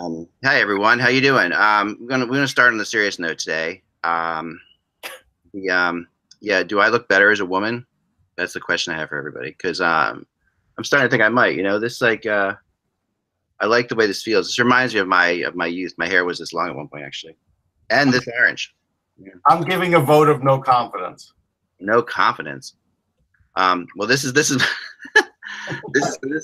Hi everyone, how you doing? We're gonna start on the serious note today. Yeah, do I look better as a woman? That's the question I have for everybody because I'm starting to think I might. I like the way this feels. This reminds me of my youth. My hair was this long at one point actually, and this orange. Yeah. I'm giving a vote of no confidence. No confidence. Well, this is this is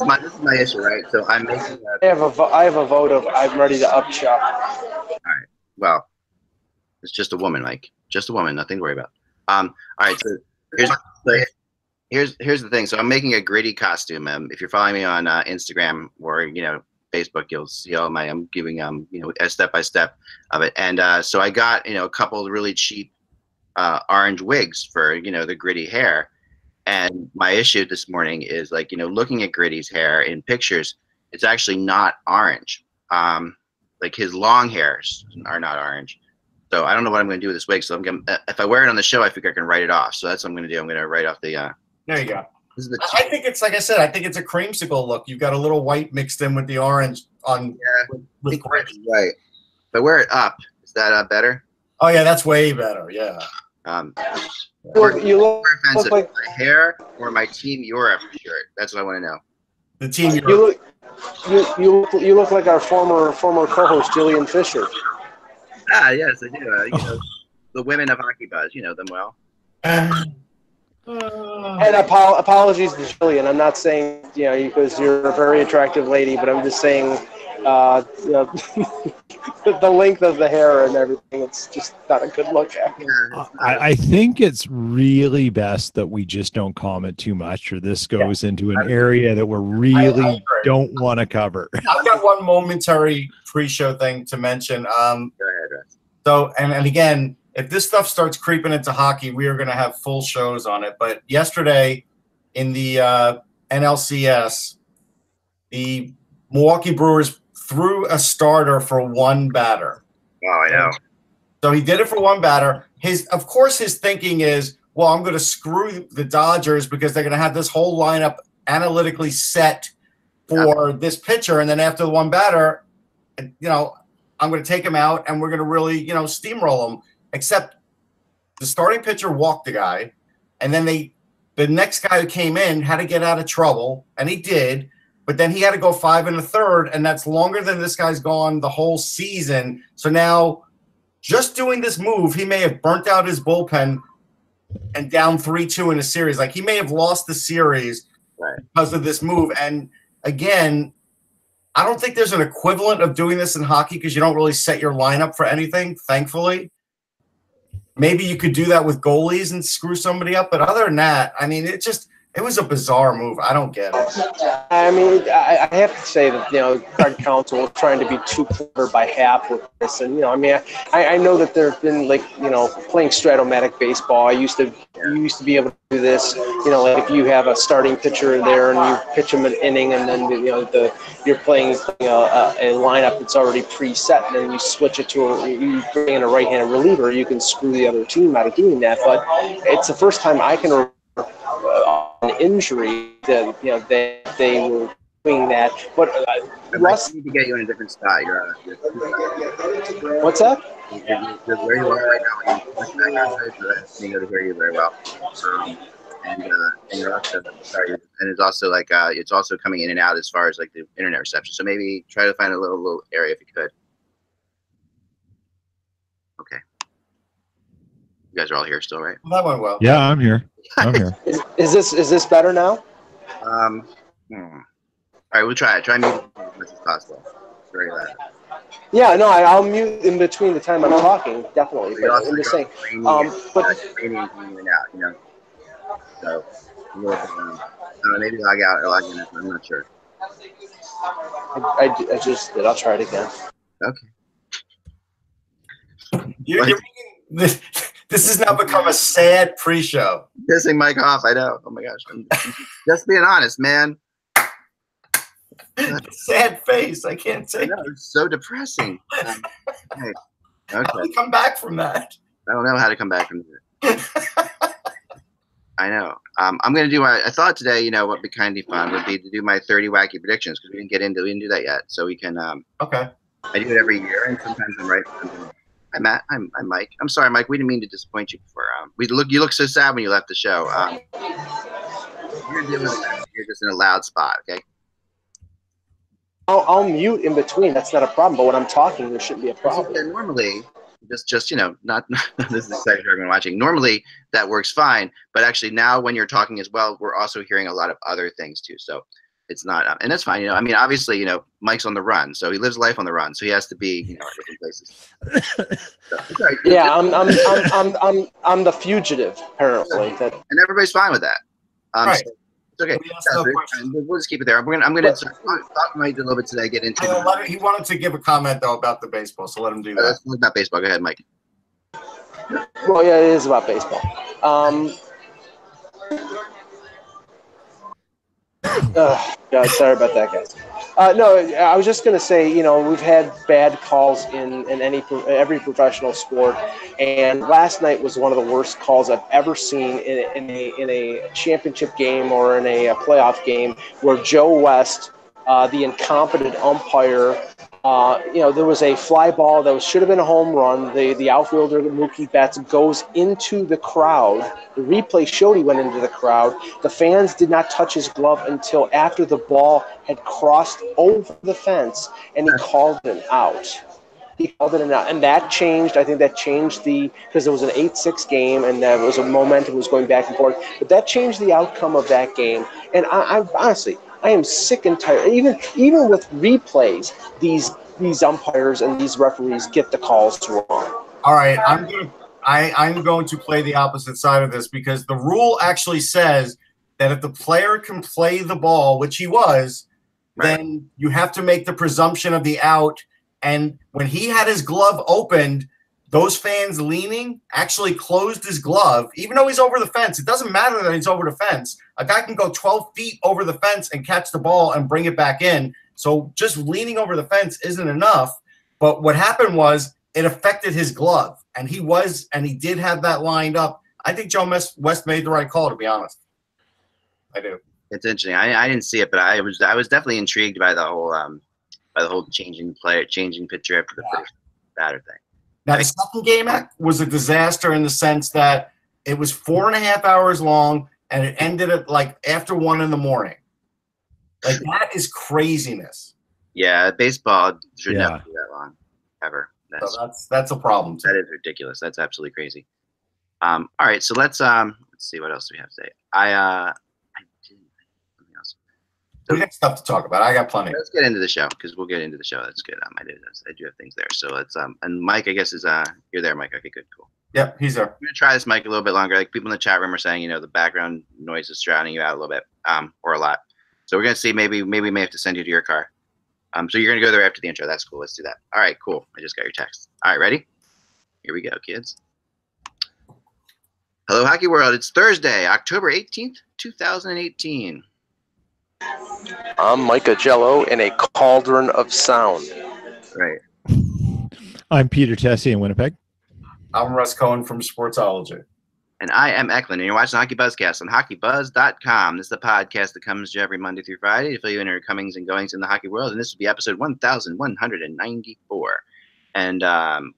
my issue, right? So I'm making. I have a vote of I'm ready to upchuck. All right. Well, it's just a woman, Mike. Just a woman. Nothing to worry about. All right. So here's the thing. So I'm making a gritty costume. If you're following me on Instagram or Facebook, you'll see all my. I'm giving a step by step of it. And so I got a couple of really cheap orange wigs for the gritty hair. And my issue this morning is looking at Gritty's hair in pictures, it's actually not orange. Like his long hairs are not orange. So I don't know what I'm going to do with this wig. So if I wear it on the show, I figure I can write it off. So that's what I'm going to do. I'm going to write off the. There you go. I think it's like I said. I think it's a creamsicle look. You've got a little white mixed in with the orange on. Yeah, with Gritty. Right. If I wear it up, is that better? Oh yeah, that's way better. Yeah. You look like my hair or my Team Europe shirt. That's what I want to know. The Team Europe. You look like our former co-host Jillian Fisher. Ah, yes, I do. The women of Hockey Buzz, you know them well. And apologies to Jillian. I'm not saying because you're a very attractive lady, but I'm just saying the length of the hair and everything. It's just not a good look at. I think it's really best that we just don't comment too much, or this goes into an area that we really don't want to cover. I've got one momentary pre-show thing to mention. Go ahead. So, and again, if this stuff starts creeping into hockey, we are going to have full shows on it. But yesterday in the NLCS, the Milwaukee Brewers threw a starter for one batter. Oh, I know. So he did it for one batter. Of course, his thinking is, well, I'm going to screw the Dodgers because they're going to have this whole lineup analytically set for this pitcher. And then after the one batter, I'm going to take him out and we're going to really, steamroll him. Except the starting pitcher walked the guy. And then the next guy who came in had to get out of trouble. And he did. But then he had to go 5 1/3, and that's longer than this guy's gone the whole season. So now, just doing this move, he may have burnt out his bullpen and down 3-2 in a series. Like, he may have lost the series because of this move. And, again, I don't think there's an equivalent of doing this in hockey because you don't really set your lineup for anything, thankfully. Maybe you could do that with goalies and screw somebody up. But other than that, I mean, it was a bizarre move. I don't get it. I mean, I have to say that, Craig Counsell was trying to be too clever by half with this. And, I know that there have been, playing Stratomatic baseball. You used to be able to do this, like if you have a starting pitcher there and you pitch him an inning and then, you're playing a lineup that's already preset and then you switch it to you bring in a right-handed reliever, you can screw the other team out of doing that. But it's the first time I can remember an injury that they were doing that. But Russ, need to get you in a different spot. What's that? You're where you are right now. You go to hear you very well. And you're also sorry, and it's also it's also coming in and out as far as the internet reception. So maybe try to find a little area if you could. Okay. You guys are all here still, right? Well, that went well. Yeah, I'm here. Is this better now? All right, we'll try it. Try muting as much as possible. Very loud. Yeah, no, I'll mute in between the time I'm talking, definitely. But I'm just saying. But in and out, So maybe log out or log in. I'm not sure. I just did. I'll try it again. Okay. You're making this. This has now become a sad pre-show. Pissing Mike off, I know. Oh my gosh. I'm just being honest, man. Sad face. I can't say. No, it's so depressing. Okay. How do we come back from that? I don't know how to come back from that. I know. I'm going to do I thought today, what would be kind of fun would be to do my 30 wacky predictions because we didn't do that yet. So we can. Okay. I do it every year, and sometimes I'm right. Hi, Matt. I'm Mike. I'm sorry, Mike. We didn't mean to disappoint you before. You look so sad when you left the show. You're gonna deal with it. You're just in a loud spot, okay? I'll mute in between. That's not a problem. But when I'm talking, there shouldn't be a problem. Normally, just not this is exciting for everyone watching. Normally, that works fine, but actually now when you're talking as well, we're also hearing a lot of other things too. So it's not, and that's fine. You know, I mean, obviously, you know, Mike's on the run, so he lives life on the run, so he has to be, you know, at different places. So, right. Yeah, I'm the fugitive apparently. And everybody's fine with that. Right. So it's okay. We'll just keep it there. I'm gonna talk to Mike a little bit today. Get into. He wanted to give a comment though about the baseball, so let him do that. Let's talk about baseball. Go ahead, Mike. Well, yeah, it is about baseball. God, sorry about that, guys. No, I was just going to say, you know, we've had bad calls in every professional sport, and last night was one of the worst calls I've ever seen in a championship game or in a playoff game, where Joe West, the incompetent umpire, you know, there was a fly ball that should have been a home run. The outfielder, Mookie Betts, goes into the crowd. The replay showed he went into the crowd. The fans did not touch his glove until after the ball had crossed over the fence, and he called it out. He called it out, and that changed. I think that changed because it was an 8-6 game, and there was a momentum was going back and forth. But that changed the outcome of that game. And I honestly, I am sick and tired. Even with replays, these umpires and these referees get the calls wrong. All right, I'm going to play the opposite side of this, because the rule actually says that if the player can play the ball, which he was, then you have to make the presumption of the out. And when he had his glove opened, those fans leaning actually closed his glove, even though he's over the fence. It doesn't matter that he's over the fence. A guy can go 12 feet over the fence and catch the ball and bring it back in. So just leaning over the fence isn't enough. But what happened was it affected his glove, and he did have that lined up. I think Joe West made the right call, to be honest. I do. It's interesting. I didn't see it, but I was definitely intrigued by the whole changing pitcher after the first batter thing. Now, the second game was a disaster in the sense that it was 4.5 hours long, and it ended at like after 1 in the morning. Like, that is craziness. Yeah, baseball should never be that long, ever. That's a problem too. That is ridiculous. That's absolutely crazy. All right, so let's see what else do we have to say. I did something else. We got stuff to talk about. I got plenty. Let's get into the show, because we'll get into the show. That's good. I do have things there. So let's and Mike, I guess is you're there, Mike. Okay, good, cool. Yep, he's there. I'm gonna try this mic a little bit longer. Like, people in the chat room are saying, you know, the background noise is drowning you out a little bit, or a lot. So we're gonna see. Maybe we may have to send you to your car. So you're gonna go there after the intro. That's cool. Let's do that. All right, cool. I just got your text. All right, ready? Here we go, kids. Hello, Hockey World. It's Thursday, October 18th, 2018. I'm Micah Jello in a cauldron of sound. Right. I'm Peter Tessie in Winnipeg. I'm Russ Cohen from Sportsology. And I am Eklund, and you're watching Hockey Buzzcast on HockeyBuzz.com. This is the podcast that comes to you every Monday through Friday to fill you in your comings and goings in the hockey world. And this will be episode 1194. And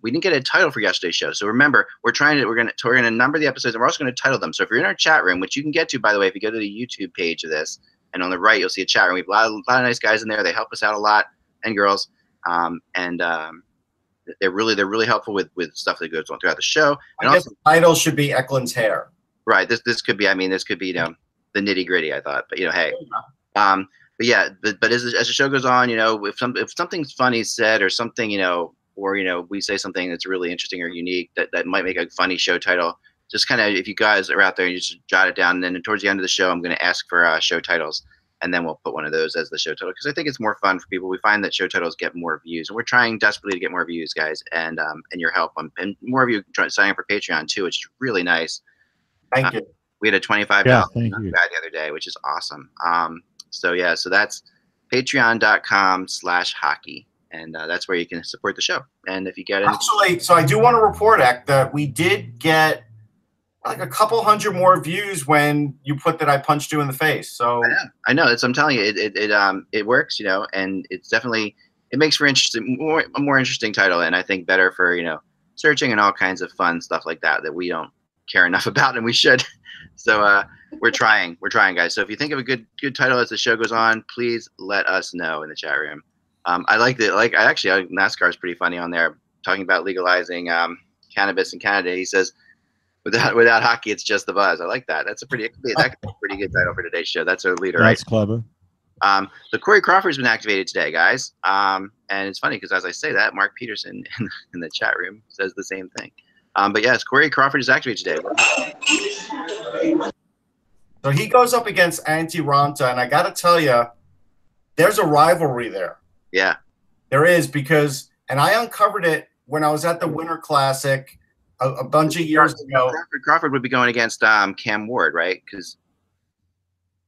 we didn't get a title for yesterday's show, so remember, we're gonna number the episodes, and we're also gonna title them. So if you're in our chat room, which you can get to, by the way, if you go to the YouTube page of this, and on the right you'll see a chat room. We have a lot of nice guys in there. They help us out a lot, and girls, they're really helpful with stuff that goes on throughout the show. And I guess the title should be Eklund's hair. Right. This could be. I mean, this could be, you know, the nitty gritty. I thought, but you know, hey. But yeah, but as the show goes on, you know, if something's funny said or something, you know, or you know, we say something that's really interesting or unique that might make a funny show title. Just kind of, if you guys are out there, you just jot it down. And then towards the end of the show, I'm going to ask for show titles. And then we'll put one of those as the show title, because I think it's more fun for people. We find that show titles get more views, and we're trying desperately to get more views, guys, and your help. And more of you signing up for Patreon too, which is really nice. Thank you. We had a $25 guy the other day, which is awesome. So that's patreon.com/hockey, and that's where you can support the show. And if you get actually, so I do want to report, Ek, that we did get like a couple hundred more views when you put that I punched you in the face. So I know. I'm telling you, it works, you know, and it's definitely, it makes for a more interesting title, and I think better for searching and all kinds of fun stuff like that we don't care enough about, and we should. So we're trying, guys. So if you think of a good title as the show goes on, please let us know in the chat room. I like NASCAR is pretty funny on there, talking about legalizing cannabis in Canada. He says, without hockey, it's just the buzz. I like that. That's a pretty good title for today's show. That's our leader, right? That's clever. The Corey Crawford's been activated today, guys. And it's funny because as I say that, Mark Peterson in the chat room says the same thing. But yes, Corey Crawford is activated today. So he goes up against Antti Raanta, and I got to tell you, there's a rivalry there. Yeah. There is, because, and I uncovered it when I was at the Winter Classic a bunch of years ago. Crawford would be going against Cam Ward, right? Because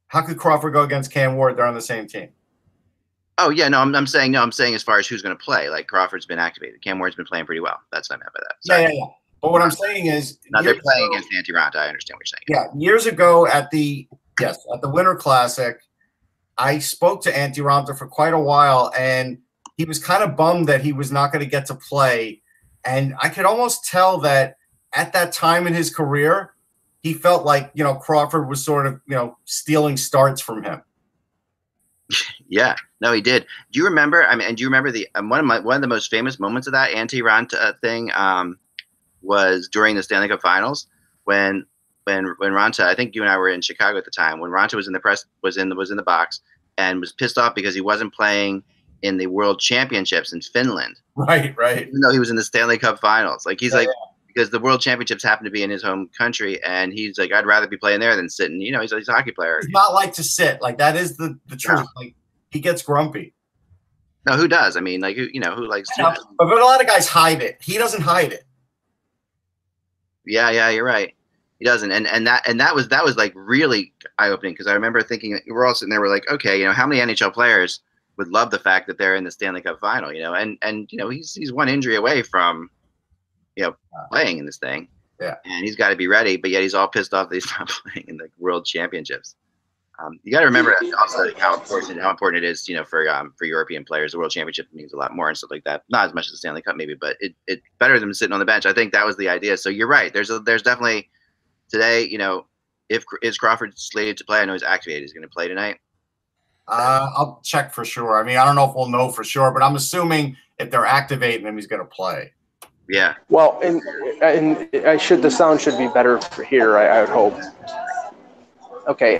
how could Crawford go against Cam Ward? They're on the same team. Oh yeah, no, I'm saying as far as who's going to play. Like Crawford's been activated. Cam Ward's been playing pretty well. That's what I meant by that. Sorry. Yeah. But what I'm saying is, now they're playing against Antti Raanta. I understand what you're saying. Yeah, years ago at the Winter Classic, I spoke to Antti Raanta for quite a while, and he was kind of bummed that he was not going to get to play. And I could almost tell that at that time in his career, he felt like, Crawford was sort of, stealing starts from him. Yeah, no, he did. Do you remember? I mean, and do you remember the one of the most famous moments of that Antti Raanta thing was during the Stanley Cup Finals when Raanta, I think you and I were in Chicago at the time, when Raanta was in the box and was pissed off because he wasn't playing in the World Championships in Finland. Right. Even though he was in the Stanley Cup Finals. Like he's because the World Championships happen to be in his home country, and he's like, I'd rather be playing there than sitting. He's a hockey player. He's not like to sit. Like that is the truth. No. Like he gets grumpy. No, who does? I mean, like who likes to? But a lot of guys hide it. He doesn't hide it. Yeah, you're right. He doesn't, and that was like really eye opening, because I remember thinking, we're all sitting there, we're like, okay, how many NHL players would love the fact that they're in the Stanley Cup Final, and he's one injury away from playing in this thing. Yeah. And he's got to be ready, but yet he's all pissed off that he's not playing in the World Championships. You got to remember also how important it is, for European players. The World Championship means a lot more and stuff like that. Not as much as the Stanley Cup maybe, but it's better than sitting on the bench. I think that was the idea. So you're right. There's definitely today, is Crawford slated to play? I know he's activated. He's going to play tonight. I'll check for sure. I mean, I don't know if we'll know for sure, but I'm assuming if they're activating him, he's going to play. Yeah. Well, and the sound should be better for here, I would hope. Okay.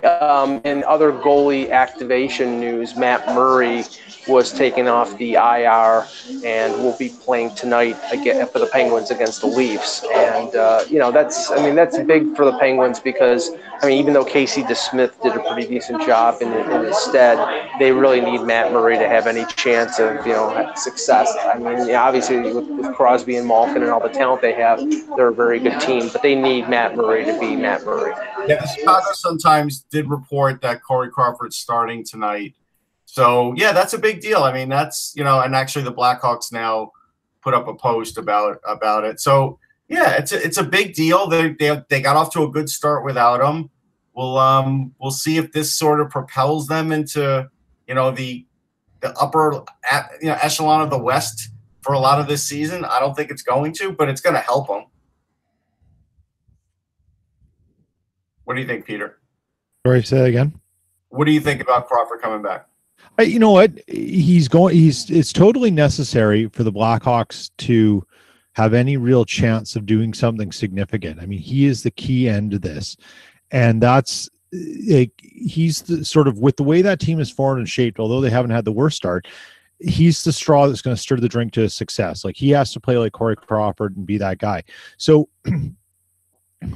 In other goalie activation news, Matt Murray was taken off the IR and will be playing tonight again for the Penguins against the Leafs. And that's big for the Penguins because even though Casey DeSmith did a pretty decent job in his stead, they really need Matt Murray to have any chance of success. Obviously with Crosby and Malkin and all the talent they have, they're a very good team, but they need Matt Murray to be Matt Murray. Yeah, Chicago Sun-Times did report that Corey Crawford's starting tonight. So, yeah, that's a big deal. I mean, that's, and actually the Blackhawks now put up a post about it. So, yeah, it's a big deal. They got off to a good start without him. We'll see if this sort of propels them into, the upper echelon of the West for a lot of this season. I don't think it's going to, but it's going to help them. What do you think, Peter? Sorry, say that again. What do you think about Crawford coming back? You know what? It's totally necessary for the Blackhawks to have any real chance of doing something significant. I mean, he is the key end to this. And that's he's the sort of, with the way that team is formed and shaped, although they haven't had the worst start, he's the straw that's going to stir the drink to success. Like, he has to play like Corey Crawford and be that guy. So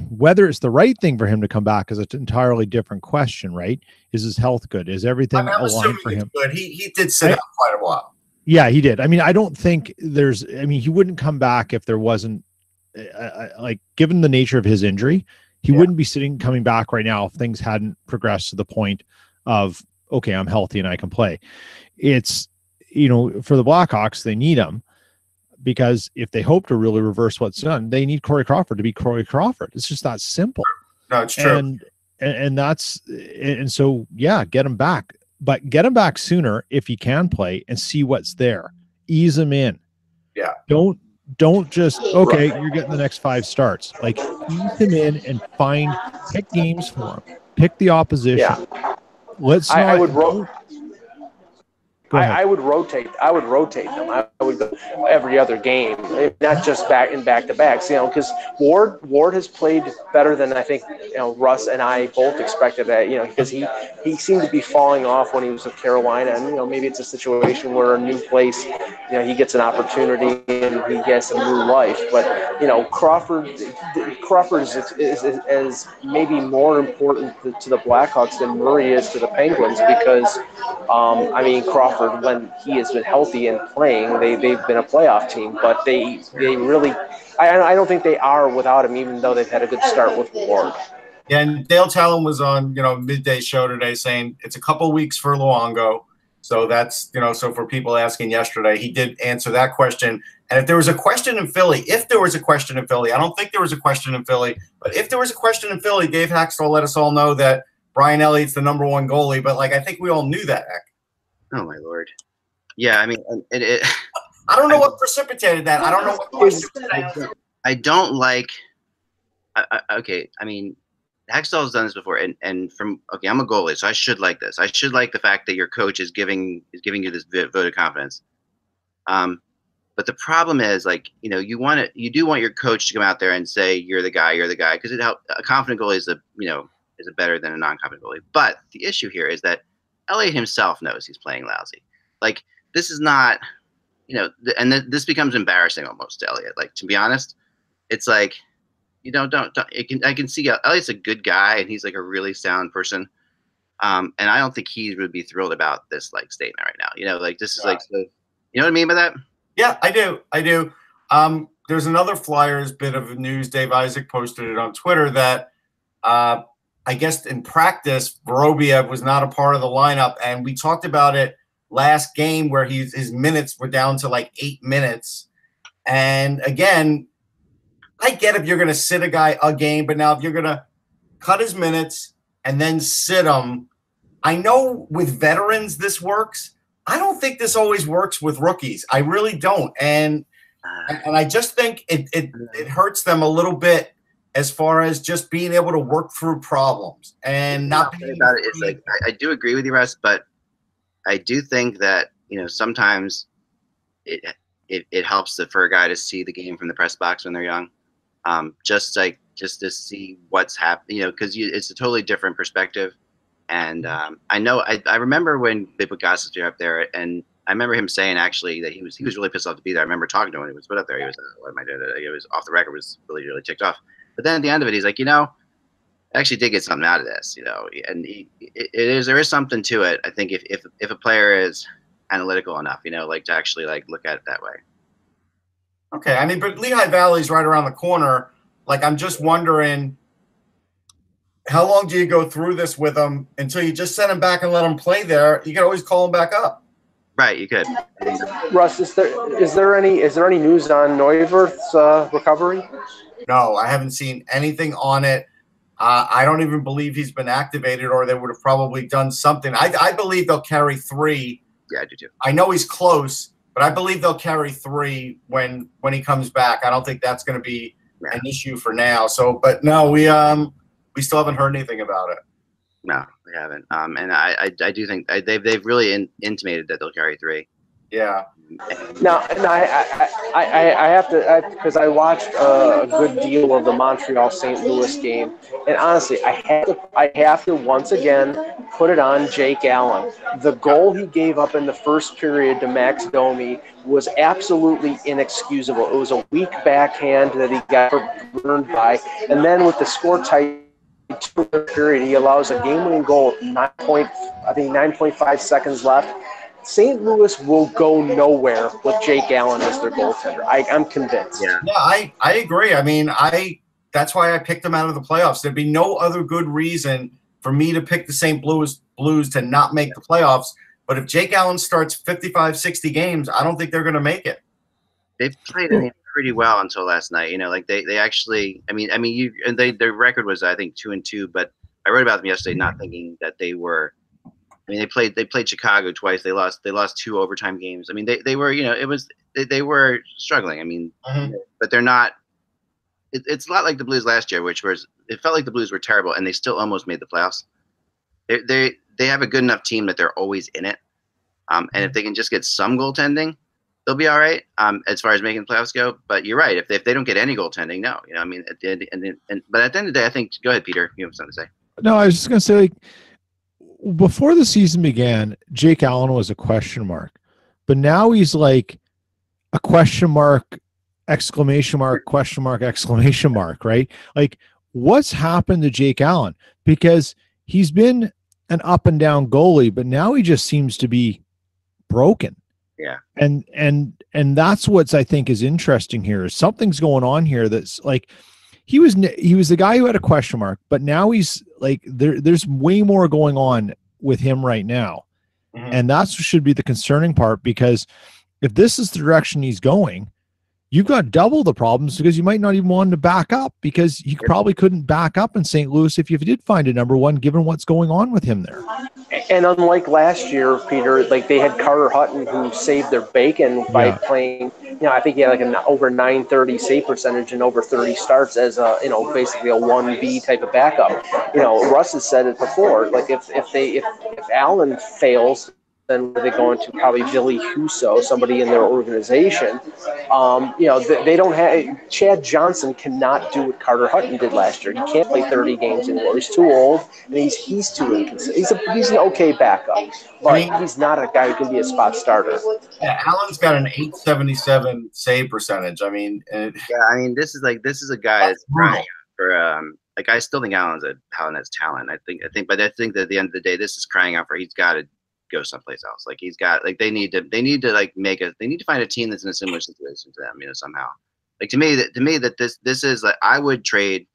whether it's the right thing for him to come back is an entirely different question, right? Is his health good? Is everything aligned for him? Good. He did sit out quite a while. Yeah, he did. I don't think he wouldn't come back if there wasn't, given the nature of his injury, he wouldn't be coming back right now if things hadn't progressed to the point of, okay, I'm healthy and I can play. It's, for the Blackhawks, they need him. Because if they hope to really reverse what's done, they need Corey Crawford to be Corey Crawford. It's just that simple. No, it's true. And so, yeah, get him back. but get him back sooner if he can play and see what's there. Ease him in. Yeah. Don't just, okay, you're getting the next 5 starts. Like, ease him in and pick games for him. Pick the opposition. Yeah. Let's not. I would Go ahead. I would rotate. I would rotate them. I would go every other game, not just back to backs. You know, because Ward has played better than I think Russ and I both expected. That because he seemed to be falling off when he was with Carolina, and maybe it's a situation where a new place, he gets an opportunity and he gets a new life. But Crawford is maybe more important to the Blackhawks than Murray is to the Penguins because Crawford, when he has been healthy and playing, they've been a playoff team, but they really, I don't think they are without him, even though they've had a good start with Ward. Yeah, and Dale Talon was on, midday show today saying it's a couple weeks for Luongo. So that's, so for people asking yesterday, he did answer that question. And if there was a question in Philly, I don't think there was a question in Philly, but if there was a question in Philly, Dave Haxtell let us all know that Brian Elliott's the number 1 goalie, but I think we all knew that. Oh my Lord. Yeah, I mean, I don't know what precipitated that. I don't know what question. I don't like. Okay, I mean, Hextall's done this before, and I'm a goalie, so I should like this. I should like the fact that your coach is giving you this vote of confidence. But the problem is, you do want your coach to come out there and say you're the guy, because it helps. A confident goalie is is better than a non-confident goalie. But the issue here is that Elliott himself knows he's playing lousy. This is not, and this becomes embarrassing almost to Elliott. To be honest, it's don't. I can see Elliott's a good guy and he's a really sound person. And I don't think he would be thrilled about this statement right now. This is so, you know what I mean by that? Yeah, I do. There's another Flyers bit of news. Dave Isaac posted it on Twitter that I guess in practice, Vorobiev was not a part of the lineup. And we talked about it last game where his minutes were down to 8 minutes. And again, I get if you're going to sit a guy a game, but now if you're going to cut his minutes and then sit him, I know with veterans this works. I don't think this always works with rookies. I really don't. And I just think it hurts them a little bit as far as just being able to work through problems and not being about it. It's I do agree with you, Russ, but I do think that sometimes it helps for a guy to see the game from the press box when they're young, just to see what's happening, because it's a totally different perspective. And I know I remember when they put Gossett up there, and I remember him saying actually that he was really pissed off to be there. I remember talking to him when he was put up there. He was what am I doing? He was off the record, was really ticked off. But then at the end of it, he's like, I actually did get something out of this, and there is something to it. I think if a player is analytical enough, to actually look at it that way. Okay. I mean, but Lehigh Valley's right around the corner. I'm just wondering, how long do you go through this with them until you just send them back and let them play there? You can always call them back up. Right. You could. Russ, is there any news on Neuwirth's recovery? No, I haven't seen anything on it. I don't even believe he's been activated, or they would have probably done something. I believe they'll carry 3. Yeah, I do too. I know he's close, but I believe they'll carry 3 when he comes back. I don't think that's going to be an issue for now. So, but no, we still haven't heard anything about it. No, we haven't. And I do think they've really intimated that they'll carry 3. Yeah. Now, I have to, because I watched a good deal of the Montreal-St. Louis game, and honestly, I have to once again put it on Jake Allen. The goal he gave up in the first period to Max Domi was absolutely inexcusable. It was a weak backhand that he got burned by, and then with the score tight period, he allows a game-winning goal at 9.5 seconds left. St. Louis will go nowhere with Jake Allen as their goaltender. I'm convinced. Yeah, I agree. I mean, that's why I picked him out of the playoffs. There'd be no other good reason for me to pick the St. Blues to not make the playoffs. But if Jake Allen starts 55, 60 games, I don't think they're going to make it. They've played pretty well until last night. They actually. Their record was I think 2-2, but I wrote about them yesterday, not thinking that they were I mean, they played Chicago twice. They lost 2 overtime games. I mean, they were, they were struggling. I mean, but they're not. It's a lot like the Blues last year, which was it felt like the Blues were terrible, and they still almost made the playoffs. They have a good enough team that they're always in it. And if they can just get some goaltending, they'll be all right. As far as making the playoffs go. But you're right. If they don't get any goaltending, no. I mean, at the end, but at the end of the day, I think. Go ahead, Peter. You have something to say. No, I was just going to say, like, before the season began, Jake Allen was a question mark, but now he's like a question mark, exclamation mark, question mark, exclamation mark, right? Like, what's happened to Jake Allen? Because he's been an up and down goalie, but now he just seems to be broken. Yeah. And that's what's, I think, is interesting here. Something's going on here that's like, he was the guy who had a question mark, but now he's like, there's way more going on with him right now. And that's should be the concerning part, because if this is the direction he's going, you've got double the problems, because you might not even want him to back up, because you probably couldn't back up in St. Louis if you did find a number one, given what's going on with him there. And unlike last year, Peter, like they had Carter Hutton, who saved their bacon by playing, I think he had like an over 930 save percentage and over 30 starts as a, basically a 1B type of backup. Russ has said it before, like if Allen fails, then they're going to probably Billy Huso, somebody in their organization. They don't have – Chad Johnson cannot do what Carter Hutton did last year. He can't play 30 games anymore. He's too old, and he's too inconsistent. He's an okay backup, but he's not a guy who can be a spot starter. Yeah, Allen's got an 877 save percentage. I mean – this is a guy that's crying for I still think Allen has talent. I think that at the end of the day, this is crying out for he's got to go someplace else. Like he's got, like they need to find a team that's in a similar situation to them, somehow. Like to me that this is like, I would trade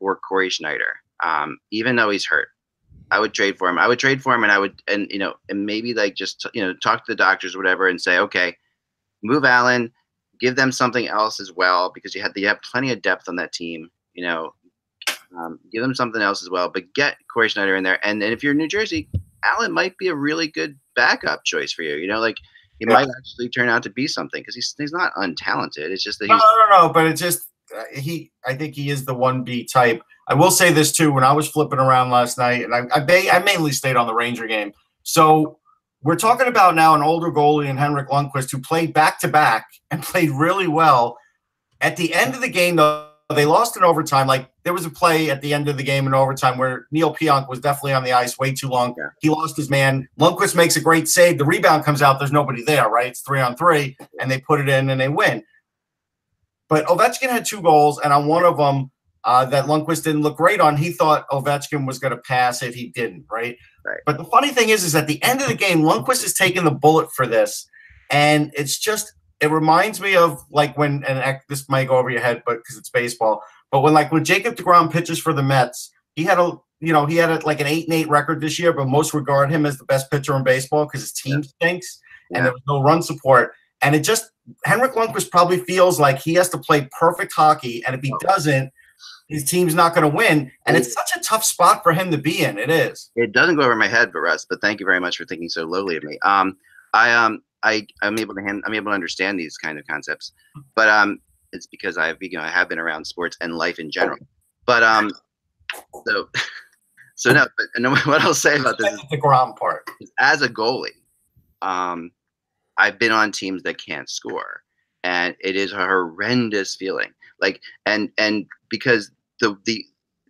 for Corey Schneider, even though he's hurt. I would trade for him. And maybe like just talk to the doctors or whatever and say, okay, move Allen, give them something else as well, because you have plenty of depth on that team. Give them something else as well, but get Corey Schneider in there. And if you're in New Jersey, Allen might be a really good backup choice for you. He might actually turn out to be something, because he's not untalented. It's just that no. But it's just I think he is the 1B type. I will say this too. When I was flipping around last night, and I mainly stayed on the Ranger game. So we're talking about now an older goalie in Henrik Lundqvist, who played back to back and played really well. At the end of the game, though, they lost in overtime. Like there was a play at the end of the game in overtime where Neil Pionk was definitely on the ice way too long. Yeah. He lost his man. Lundqvist makes a great save. The rebound comes out. There's nobody there, right? It's 3-on-3, and they put it in and they win. But Ovechkin had 2 goals, and on one of them that Lundqvist didn't look great on, he thought Ovechkin was going to pass it. He didn't, right? But the funny thing is at the end of the game, Lundqvist is taking the bullet for this, and it's just – it reminds me of like when, and this might go over your head, but because it's baseball, but when Jacob deGrom pitches for the Mets, he had like an 8-8 record this year, but most regard him as the best pitcher in baseball because his team stinks and there was no run support. And Henrik Lundqvist probably feels like he has to play perfect hockey, and if he doesn't, his team's not going to win. And it's such a tough spot for him to be in. It is. It doesn't go over my head, but Russ, but thank you very much for thinking so lowly of me. I'm able to understand these kind of concepts, but it's because I have been around sports and life in general. But so no. But what I'll say about this is the ground part. As a goalie, I've been on teams that can't score, and it is a horrendous feeling. Like and because the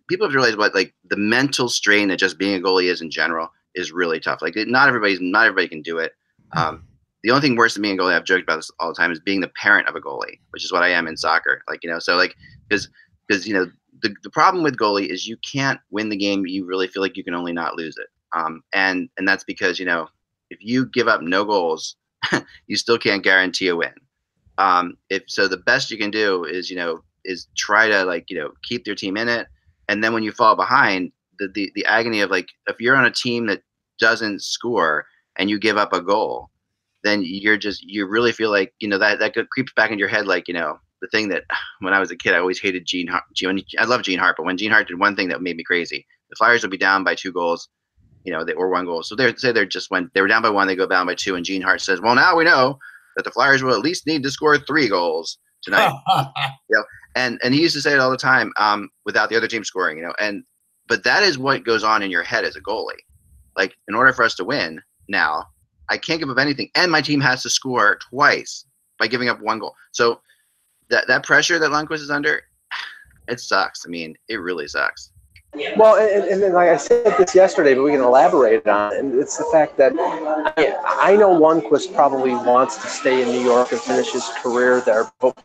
people have to realize what like the mental strain that just being a goalie is in general is really tough. Like not everybody can do it. The only thing worse than being a goalie, I've joked about this all the time, is being the parent of a goalie, which is what I am in soccer. So because the problem with goalie is you can't win the game. You really feel like you can only not lose it. And that's because, if you give up no goals, you still can't guarantee a win. The best you can do is try to keep your team in it. And then when you fall behind, the agony of if you're on a team that doesn't score and you give up a goal, then you really feel like, that creeps back into your head. The thing that when I was a kid, I always hated I love Gene Hart, but when Gene Hart did one thing that made me crazy, the Flyers would be down by 2 goals or 1 goal. So they were down by 1, they go down by 2, and Gene Hart says, well, now we know that the Flyers will at least need to score 3 goals tonight. And he used to say it all the time, without the other team scoring, but that is what goes on in your head as a goalie. Like, in order for us to win now, I can't give up anything, and my team has to score twice by giving up 1 goal. So that pressure that Lundqvist is under, it sucks. I mean, it really sucks. Well, and then, like I said this yesterday, but we can elaborate on it. And it's the fact that I know Lundqvist probably wants to stay in New York and finish his career there. But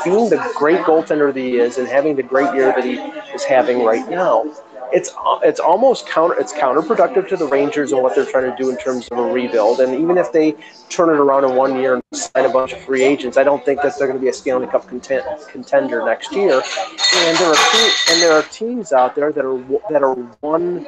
being the great goaltender that he is and having the great year that he is having right now, it's almost counterproductive to the Rangers and what they're trying to do in terms of a rebuild. And even if they turn it around in 1 year and sign a bunch of free agents, I don't think that they're going to be a Stanley Cup contender next year. And there are teams out there that are one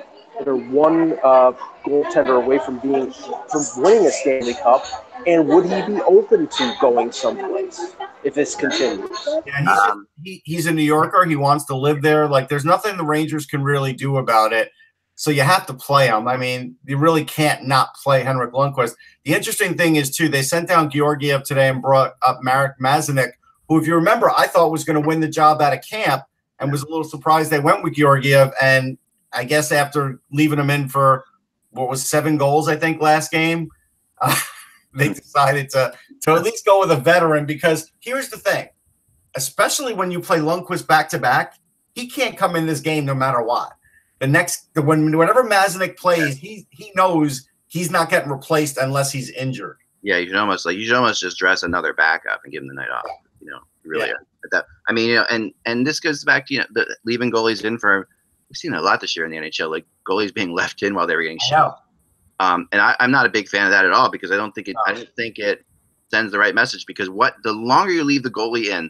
goaltender away from winning a Stanley Cup. And would he be open to going someplace if this continues? Yeah, he's a New Yorker. He wants to live there. Like, there's nothing the Rangers can really do about it. So you have to play him. I mean, you really can't not play Henrik Lundqvist. The interesting thing is, too, they sent down Georgiev today and brought up Marek Mazanec, who, if you remember, I thought was going to win the job out of camp, and was a little surprised they went with Georgiev. And I guess after leaving him in for, 7 goals, I think, last game, they decided to at least go with a veteran, because here's the thing. Especially when you play Lundqvist back-to-back, he can't come in this game no matter what. Whenever Mazanec plays, he knows he's not getting replaced unless he's injured. Yeah, you should almost just dress another backup and give him the night off. Really. Yeah. I mean, and this goes back to the leaving goalies in for. We've seen a lot this year in the NHL, like goalies being left in while they were getting shelled. And I'm not a big fan of that at all, because I don't think it sends the right message. Because the longer you leave the goalie in,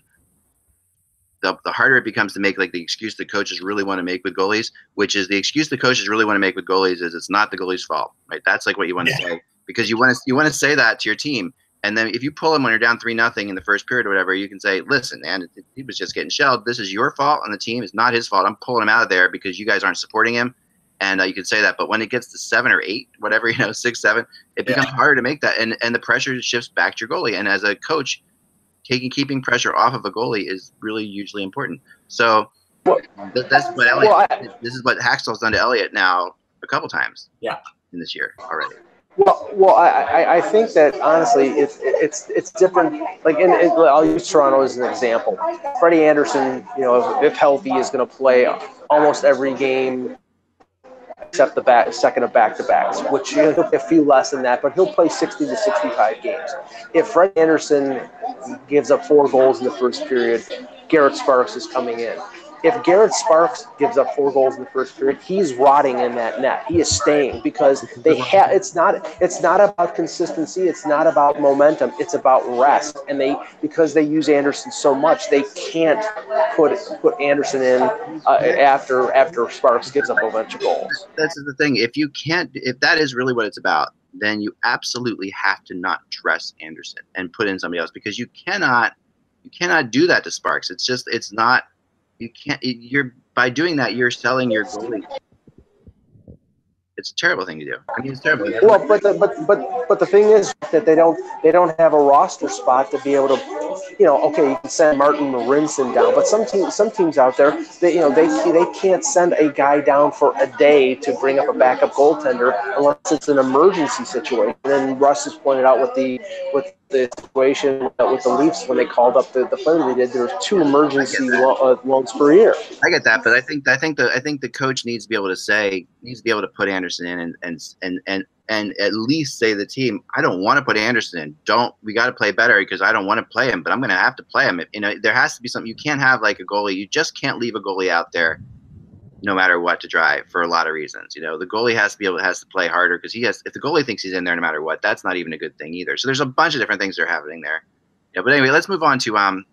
the harder it becomes to make, like, the excuse the coaches really want to make with goalies, which is the excuse the coaches really want to make with goalies is it's not the goalie's fault, right? That's like what you want to say, because you want to say that to your team. And then if you pull them when you're down 3-0 in the first period or whatever, you can say, listen, man, he was just getting shelled. This is your fault on the team. It's not his fault. I'm pulling him out of there because you guys aren't supporting him. And you can say that. But when it gets to 7 or 8, whatever, 6, 7, it becomes harder to make that. And the pressure shifts back to your goalie. And as a coach, keeping pressure off of a goalie is really hugely important. So that's what Elliott. This is what Hackstall's done to Elliott now a couple times. Yeah, in this year already. Well, I think that honestly, it's different. Like, I'll use Toronto as an example. Freddie Anderson, if healthy, is going to play almost every game except the second of back-to-backs, which he'll play a few less than that, but he'll play 60 to 65 games. If Freddie Anderson gives up 4 goals in the first period, Garrett Sparks is coming in. If Garrett Sparks gives up 4 goals in the first period, he's rotting in that net. He is staying, because it's not about consistency. It's not about momentum. It's about rest. And because they use Anderson so much, they can't put Anderson in after Sparks gives up a bunch of goals. That's the thing. If that is really what it's about, then you absolutely have to not dress Anderson and put in somebody else, because you cannot do that to Sparks. It's not. You can't. By doing that, you're selling your goalie. It's a terrible thing to do. I mean, it's terrible. Well, but the thing is that they don't have a roster spot to be able to, okay, you can send Martin Marincin down, but some teams out there, they can't send a guy down for a day to bring up a backup goaltender unless it's an emergency situation. And Russ has pointed out with the situation with the Leafs when they called up the player they did, there were 2 emergency loans per year. I get that, but I think the coach needs to be able to put Anderson in and at least say to the team, I don't want to put Anderson in. We got to play better, because I don't want to play him, but I'm going to have to play him. There has to be something. You can't have like a goalie. You just can't leave a goalie out there no matter what to drive, for a lot of reasons. The goalie has to play harder, because if the goalie thinks he's in there no matter what, that's not even a good thing either. So there's a bunch of different things that are happening there. But anyway, let's move on to I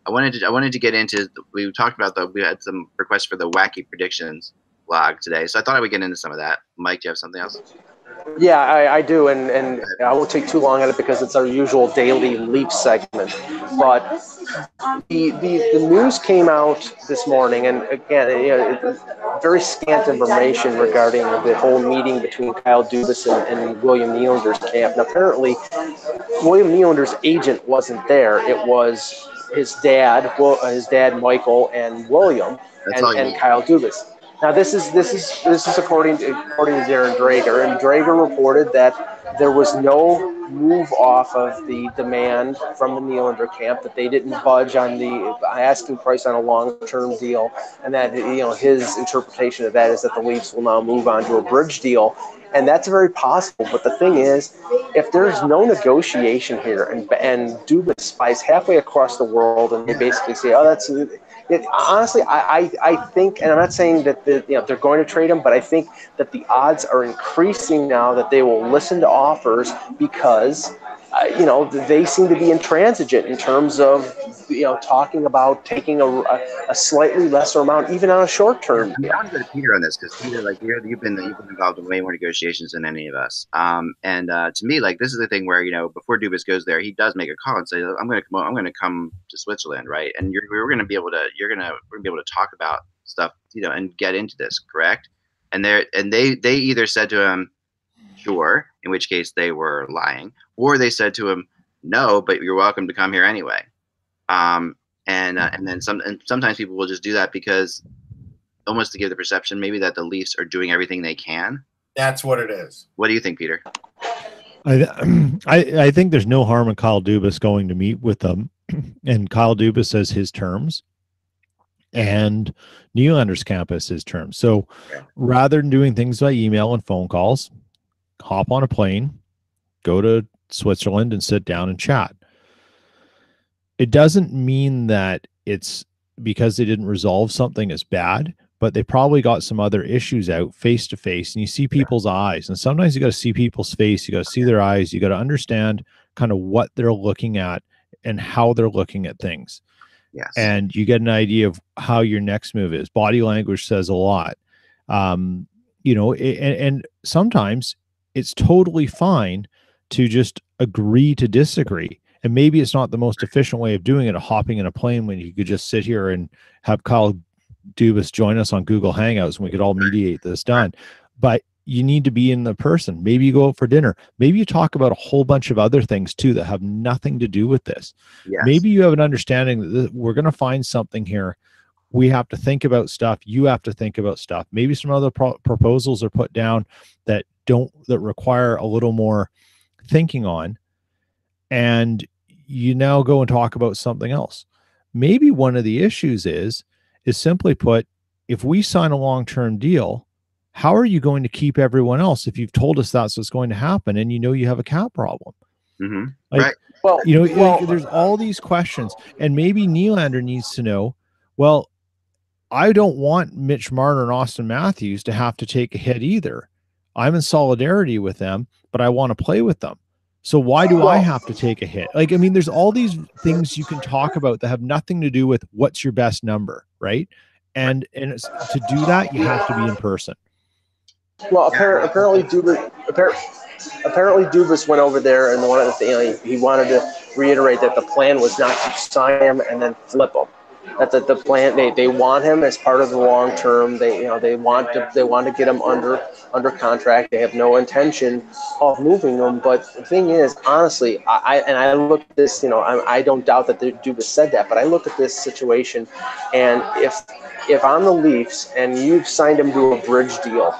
wanted to get into, we talked about we had some requests for the wacky predictions log today. So I thought I would get into some of that. Mike, do you have something else? Yeah, I do, and I won't take too long at it because it's our usual daily Leaf segment. But the news came out this morning, and again, very scant information regarding the whole meeting between Kyle Dubas and William Nylander's camp. And apparently, William Nylander's agent wasn't there. It was his dad, Michael, and William, and Kyle Dubas. Now, this is according to Darren Drager, and Drager reported that there was no move off of the demand from the Nylander camp, that they didn't budge on the asking price on a long-term deal, and that his interpretation of that is that the Leafs will now move on to a bridge deal, and that's very possible. But the thing is, if there's no negotiation here, and Dubas spies halfway across the world, and they basically say, "Oh, that's." Honestly, I think, and I'm not saying that they're going to trade him, but I think that the odds are increasing now that they will listen to offers, because they seem to be intransigent in terms of talking about taking a slightly lesser amount, even on a short term. I want to go to Peter on this, because Peter, like you've been involved in way more negotiations than any of us. To me, like, this is the thing where before Dubas goes there, he does make a call and say, "I'm going to come to Switzerland, right? And we're going to be able to talk about stuff, and get into this, correct?" And they either said to him, "Sure," in which case they were lying, or they said to him, "No, but you're welcome to come here anyway." And then sometimes people will just do that because almost to give the perception maybe that the Leafs are doing everything they can. That's what it is. What do you think, Peter? I think there's no harm in Kyle Dubas going to meet with them, and Kyle Dubas says his terms, and Nylander's campus his terms. So rather than doing things by email and phone calls, hop on a plane, go to Switzerland, and sit down and chat. It doesn't mean that it's because they didn't resolve something as bad, but they probably got some other issues out face to face, and you see people's eyes. And sometimes you got to see people's face. You got to see their eyes. You got to understand kind of what they're looking at and how they're looking at things. Yes. And you get an idea of how your next move is. Body language says a lot. And sometimes it's totally fine to just agree to disagree. And maybe it's not the most efficient way of doing it, hopping in a plane, when you could just sit here and have Kyle Dubas join us on Google Hangouts and we could all mediate this done. But you need to be in the person. Maybe you go out for dinner. Maybe you talk about a whole bunch of other things too that have nothing to do with this. Yes. Maybe you have an understanding that we're going to find something here. We have to think about stuff. You have to think about stuff. Maybe some other proposals are put down that require a little more thinking on, and you now go and talk about something else. Maybe one of the issues is simply put, if we sign a long-term deal, how are you going to keep everyone else if you've told us that's what's going to happen and you have a cap problem? Mm-hmm. Like, right. There's all these questions, and maybe Nylander needs to know, well, I don't want Mitch Marner and Austin Matthews to have to take a hit either. I'm in solidarity with them, but I want to play with them. So why do I have to take a hit? Like, I mean, there's all these things you can talk about that have nothing to do with what's your best number, right? And to do that, you have to be in person. Well, apparently Dubas went over there, and one of the things he wanted to reiterate that the plan was not to sign him and then flip him. That the plan, they want him as part of the long term. They want to get him under contract. They have no intention of moving him. But the thing is, honestly, I look at this. I don't doubt that Dubas said that, but I look at this situation, and if I'm the Leafs and you've signed him to a bridge deal,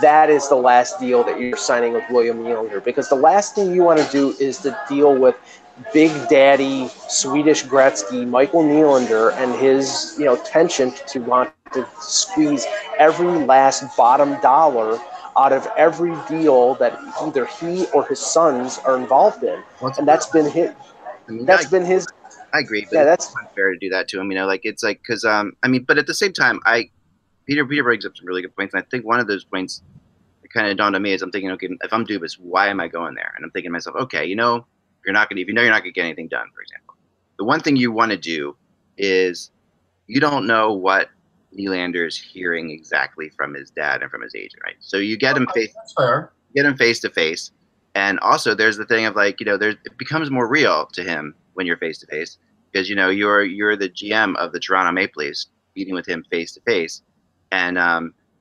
that is the last deal that you're signing with William Nylander, because the last thing you want to do is to deal with Big Daddy, Swedish Gretzky, Michael Nylander, and his tension to want to squeeze every last bottom dollar out of every deal that either he or his sons are involved in. And that's been his. I agree, but that's unfair to do that to him. It's like, because but at the same time, Peter brings up some really good points, and I think one of those points that kind of dawned on me is I'm thinking, okay, if I'm Dubas, why am I going there? And I'm thinking to myself, okay, if you're not going to get anything done, for example, the one thing you want to do is you don't know what Nylander's hearing exactly from his dad and from his agent, right? So you get him face to face, and also there's the thing of it becomes more real to him when you're face to face, because you're the GM of the Toronto Maple Leafs, meeting with him face to face, and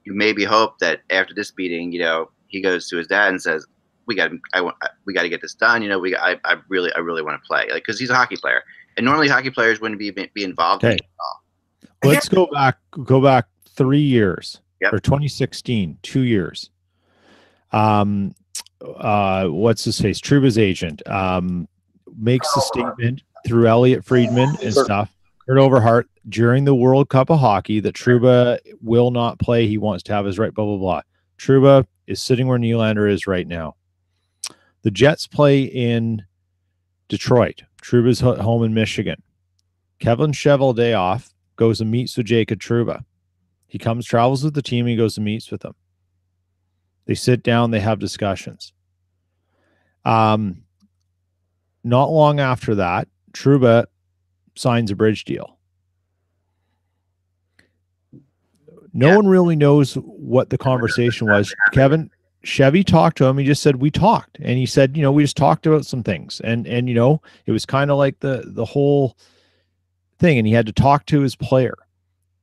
you maybe hope that after this meeting, he goes to his dad and says, we got to get this done. I really want to play, like, because he's a hockey player, and normally hockey players wouldn't be involved. Okay. Let's go back 3 years. Yep. Or 2016, 2 years. What's his face? Trouba's agent makes the statement through Elliot Friedman and stuff. Kurt Overhart during the World Cup of Hockey that Trouba will not play. He wants to have his right, blah, blah, blah. Trouba is sitting where Nylander is right now. The Jets play in Detroit. Trouba's home in Michigan. Kevin Cheveldayoff goes and meets with Jacob Trouba. He travels with the team. He goes and meets with them. They sit down. They have discussions. Not long after that, Trouba signs a bridge deal. No one really knows what the conversation was. Chevy talked to him. He just said, we talked. And he said, we just talked about some things. And it was kind of like the whole thing. And he had to talk to his player.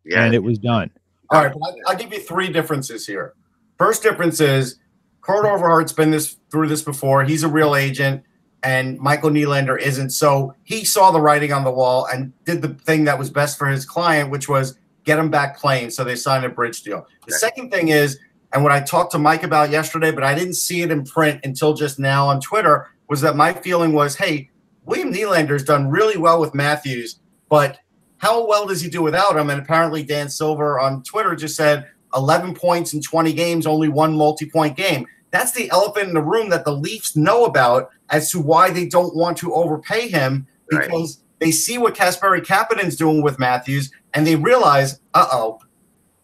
Yeah. And it was done. All right. I'll give you 3 differences here. First difference is Kurt Overhart's been through this before. He's a real agent, and Michael Nylander isn't. So he saw the writing on the wall and did the thing that was best for his client, which was get him back playing. So they signed a bridge deal. The second thing is, and what I talked to Mike about yesterday, but I didn't see it in print until just now on Twitter, was that my feeling was, hey, William Nylander's done really well with Matthews, but how well does he do without him? And apparently Dan Silver on Twitter just said 11 points in 20 games, only 1 multi-point game. That's the elephant in the room that the Leafs know about as to why they don't want to overpay him, because they see what Kasperi Kapanen's doing with Matthews, and they realize,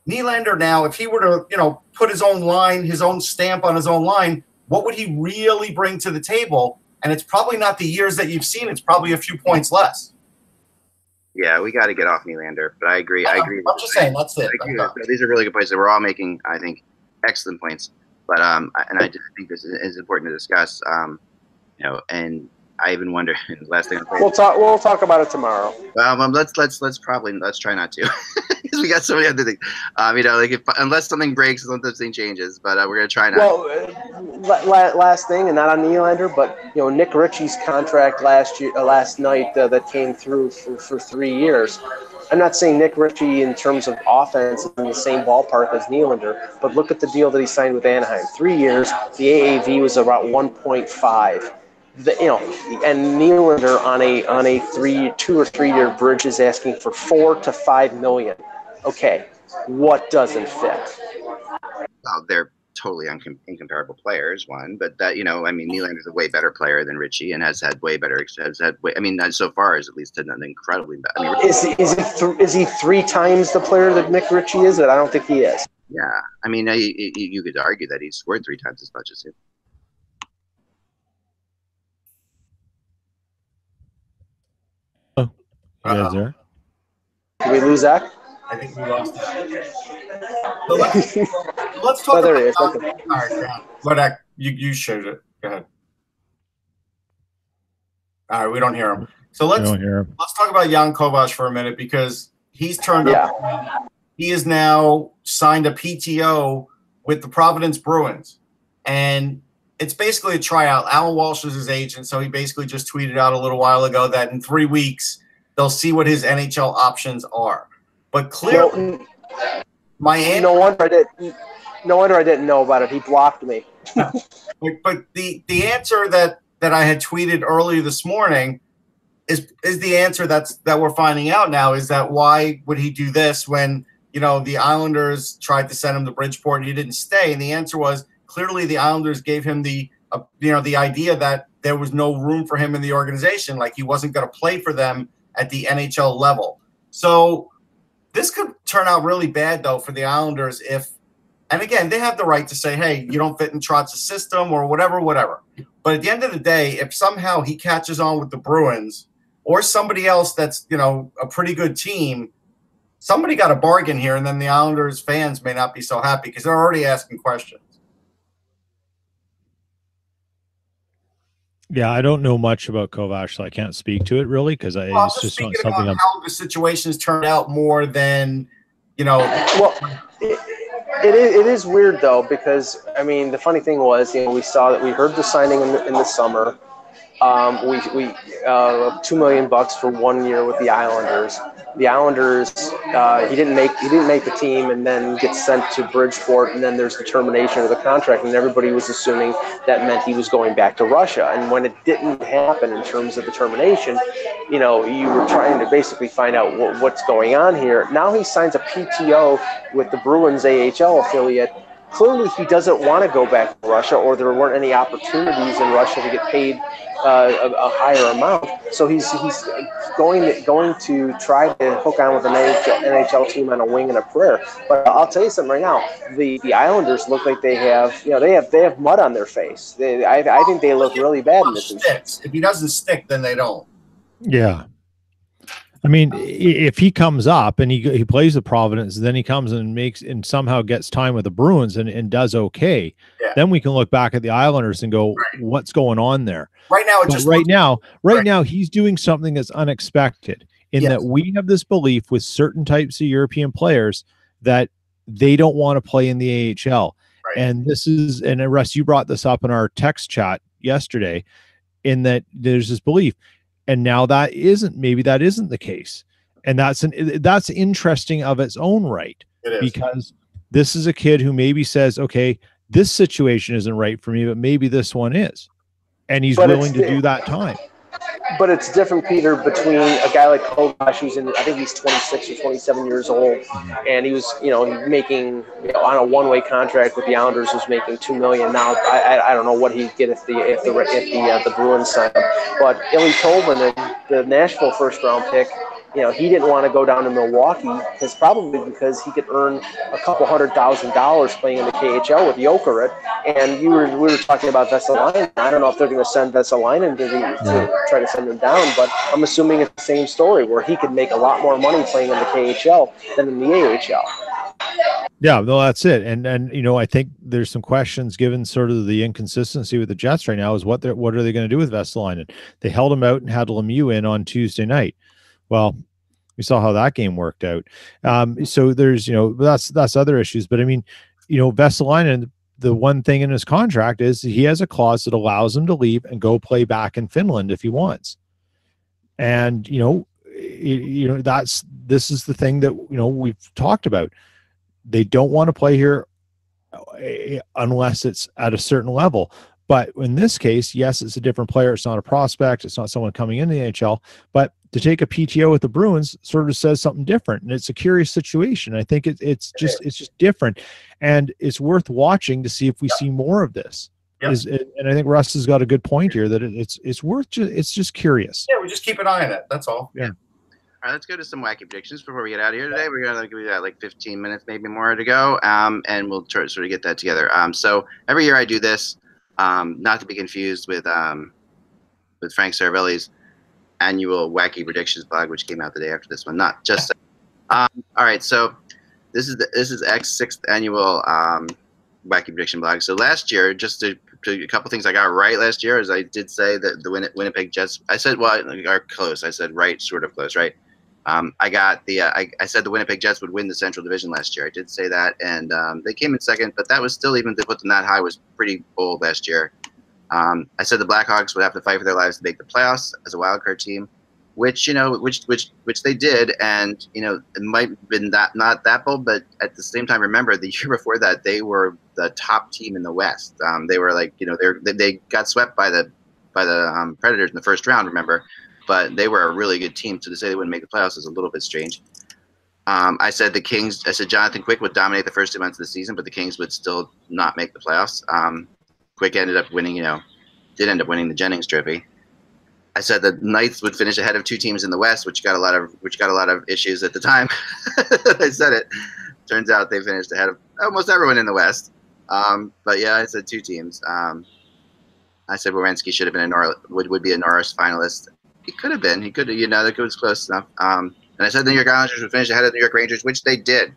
Nylander now, if he were to, put his own line, his own stamp on his own line, what would he really bring to the table? And it's probably not the years that you've seen. It's probably a few points less. Yeah, we got to get off Nylander, but I agree. I'm just saying, that's it. These are really good points that we're all making, I think, excellent points. But and I just think this is important to discuss. And I even wonder. Last thing we'll talk about it tomorrow. Let's try not to, because we got so many other things. Unless something breaks, unless something changes. But we're gonna try not. Well, last thing, and not on Nylander, but Nick Ritchie's contract last night that came through for 3 years. I'm not saying Nick Ritchie in terms of offense is in the same ballpark as Nylander, but look at the deal that he signed with Anaheim. 3 years, the AAV was about 1.5. And Nylander on a 2 or 3 year bridge is asking for $4 to $5 million. Okay, what doesn't fit? Well, they're totally incomparable players. One, but that Nylander's a way better player than Ritchie, and has had way better. So far as at least done incredibly bad. Is he 3 times the player that Nick Ritchie is? I don't think he is. Yeah, you could argue that he's scored 3 times as much as him. You guys there? Did we lose Zach? I think we lost that. So let's talk there he is. All right, but you showed it. Go ahead. All right, we don't hear him. So let's talk about Jan Kovac for a minute, because he's turned up. He is now signed a PTO with the Providence Bruins, and it's basically a tryout. Alan Walsh is his agent, so he basically just tweeted out a little while ago that in 3 weeks they'll see what his NHL options are. But clearly, no wonder I didn't know about it. He blocked me. But the answer that I had tweeted earlier this morning is the answer that we're finding out now, is that why would he do this when the Islanders tried to send him to Bridgeport and he didn't stay? And the answer was clearly the Islanders gave him the idea that there was no room for him in the organization, like he wasn't going to play for them at the NHL level. So this could turn out really bad, though, for the Islanders and again, they have the right to say, hey, you don't fit in Trotz's system or whatever. But at the end of the day, if somehow he catches on with the Bruins or somebody else that's, a pretty good team, somebody got a bargain here, and then the Islanders fans may not be so happy because they're already asking questions. Yeah, I don't know much about Kovac, so I can't speak to it really because Well, I'm it's just not speaking something about how the situations turned out more than, Well, it is weird though, because I mean the funny thing was, we heard the signing in the summer. We $2 million for 1 year with the Islanders. The Islanders, he didn't make the team, and then gets sent to Bridgeport, and then there's the termination of the contract, and everybody was assuming that meant he was going back to Russia. And when it didn't happen in terms of the termination, you were trying to basically find out what's going on here. Now he signs a PTO with the Bruins AHL affiliate. Clearly, he doesn't want to go back to Russia, or there weren't any opportunities in Russia to get paid a higher amount. So he's going to try to hook on with an NHL team on a wing and a prayer. But I'll tell you something right now: the Islanders look like they have mud on their face. I think they look really bad in this. If he doesn't stick, then they don't. Yeah. I mean, if he comes up and he plays the Providence, then he comes and somehow gets time with the Bruins and does okay, then we can look back at the Islanders and go, what's going on there? Right now, now he's doing something that's unexpected in that we have this belief with certain types of European players that they don't want to play in the AHL. Right. And Russ, you brought this up in our text chat yesterday, in that there's this belief. And now that isn't the case. And that's interesting of its own right, because this is a kid who maybe says, okay, this situation isn't right for me, but maybe this one is. And he's willing to do that time. But it's different, Peter, between a guy like Kovac, who's I think he's 26 or 27 years old, and he was, making, on a one-way contract with the Islanders, was making $2 million. Now, I don't know what he'd get if the Bruins signed him. But Ilya Tolvanen, the Nashville first-round pick, he didn't want to go down to Milwaukee because he could earn a couple $100,000 playing in the KHL with Jokerit. And we were talking about Vesalainen. I don't know if they're going to send Vesalainen to try to send him down, but I'm assuming it's the same story where he could make a lot more money playing in the KHL than in the AHL. Yeah, no, that's it. And I think there's some questions given sort of the inconsistency with the Jets right now is what are they going to do with Vesalainen? They held him out and had Lemieux in on Tuesday night. Well, we saw how that game worked out. So there's, that's other issues. But I mean, Vesalainen, the one thing in his contract is he has a clause that allows him to leave and go play back in Finland if he wants. And, this is the thing that, we've talked about. They don't want to play here unless it's at a certain level. But in this case, yes, it's a different player. It's not a prospect. It's not someone coming in the NHL. But to take a PTO with the Bruins sort of says something different, and it's a curious situation. I think it's just different, and it's worth watching to see if we see more of this. Yep. And I think Russ has got a good point here that it's just curious. Yeah, we just keep an eye on it. That's all. Yeah. All right, let's go to some wacky predictions before we get out of here today. We're gonna give that like 15 minutes, maybe more to go, and we'll try to sort of get that together. So every year I do this, not to be confused with Frank Saravelli's annual wacky predictions blog, which came out the day after this one. Not just. All right, so this is X's 6th annual wacky prediction blog. So last year, just a couple things I got right last year, is I did say that the Winnipeg Jets. I said are close. I said right, sort of close, right. I got I said the Winnipeg Jets would win the Central Division last year. I did say that, and they came in second, but that was still, even to put them that high, was pretty bold last year. I said the Blackhawks would have to fight for their lives to make the playoffs as a wild card team, which they did, and it might have been not that bold, but at the same time, remember the year before that they were the top team in the West. They were like they got swept by the Predators in the first round, remember, but they were a really good team. So to say they wouldn't make the playoffs is a little bit strange. I said the Kings. I said Jonathan Quick would dominate the first 2 months of the season, but the Kings would still not make the playoffs. Quick ended up winning, did end up winning the Jennings Trophy. I said the Knights would finish ahead of two teams in the West, which got a lot of issues at the time. I said it. Turns out they finished ahead of almost everyone in the West. But yeah, I said two teams. I said Werenski should have been would be a Norris finalist. He could have been. He could have. That was close enough. And I said the New York Islanders would finish ahead of the New York Rangers, which they did.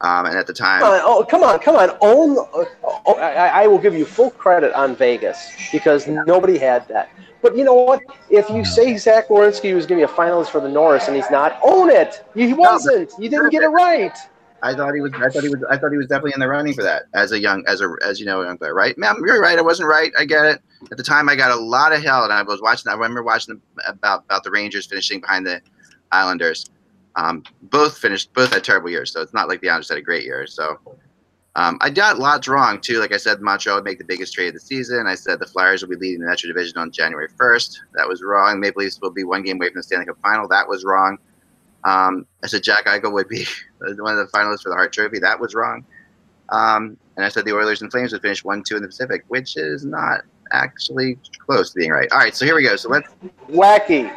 And at the time, come on. I will give you full credit on Vegas because nobody had that. But you know what? If you say Zach Werenski was going to be a finalist for the Norris and he's not, own it. He wasn't. You didn't get it right. I thought he was definitely in the running for that as a young player, right? Man, you're right. I wasn't right. I get it. At the time, I got a lot of hell, and I remember watching about the Rangers finishing behind the Islanders. Both had terrible years, so it's not like the Islanders had a great year. So I got lots wrong too. Like I said, Montreal would make the biggest trade of the season. I said the Flyers will be leading the Metro Division on January 1st. That was wrong. Maple Leafs will be one game away from the Stanley Cup Final. That was wrong. I said Jack Eichel would be one of the finalists for the Hart Trophy. That was wrong. And I said the Oilers and Flames would finish 1-2 in the Pacific, which is not actually close to being right. All right, so here we go. So let's wacky.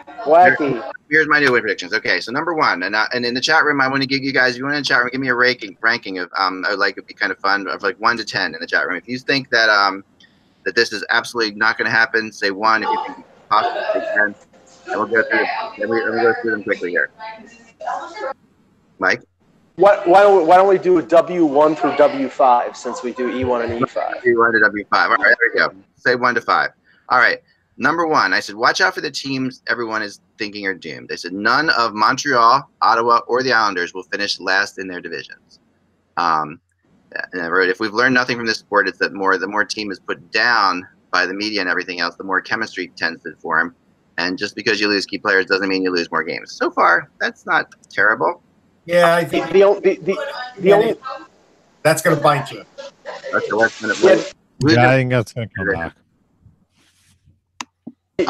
Here's my new win predictions. Okay, so number one, and in the chat room, I want to give you guys. If you want in the chat room, give me a ranking of I would like it'd be kind of fun of like 1 to 10 in the chat room. If you think that that this is absolutely not going to happen, say 1. If you think it's possible, say 10. And we'll go through. Let me go through them quickly here. Mike. Why don't we do a W1 through W5 since we do E1 and E5? E1 to W5. All right, there we go. Say 1 to 5. All right. Number 1, I said, watch out for the teams everyone is thinking are doomed. They said none of Montreal, Ottawa, or the Islanders will finish last in their divisions. And I wrote, if we've learned nothing from this sport, it's that the more team is put down by the media and everything else, the more chemistry tends to form. And just because you lose key players doesn't mean you lose more games. So far, that's not terrible. Yeah, I think the only that's going to bite you. Okay, I think that's going to come back.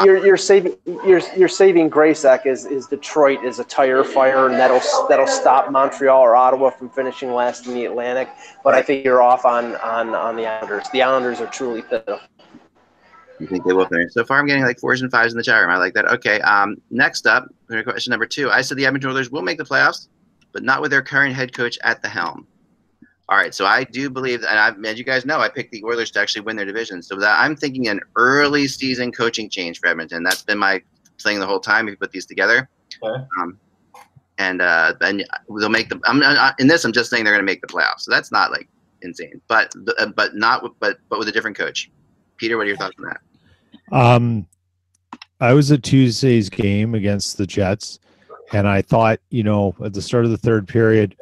You're saving grace. Is Detroit is a tire fire, and that'll stop Montreal or Ottawa from finishing last in the Atlantic. But I think you're off on the Islanders. The Islanders are truly pitiful. You think they will finish? So far, I'm getting like 4s and 5s in the chat room. I like that. Okay. Next up, question number 2. I said the Edmonton Oilers will make the playoffs, but not with their current head coach at the helm. All right, so I do believe, and as you guys know, I picked the Oilers to actually win their division. So that I'm thinking an early season coaching change for Edmonton. That's been my thing the whole time. If you put these together, okay. And then they'll make the. In this, I'm just saying they're going to make the playoffs. So that's not like insane, but with a different coach. Peter, what are your thoughts on that? I was at Tuesday's game against the Jets, and I thought, at the start of the third period,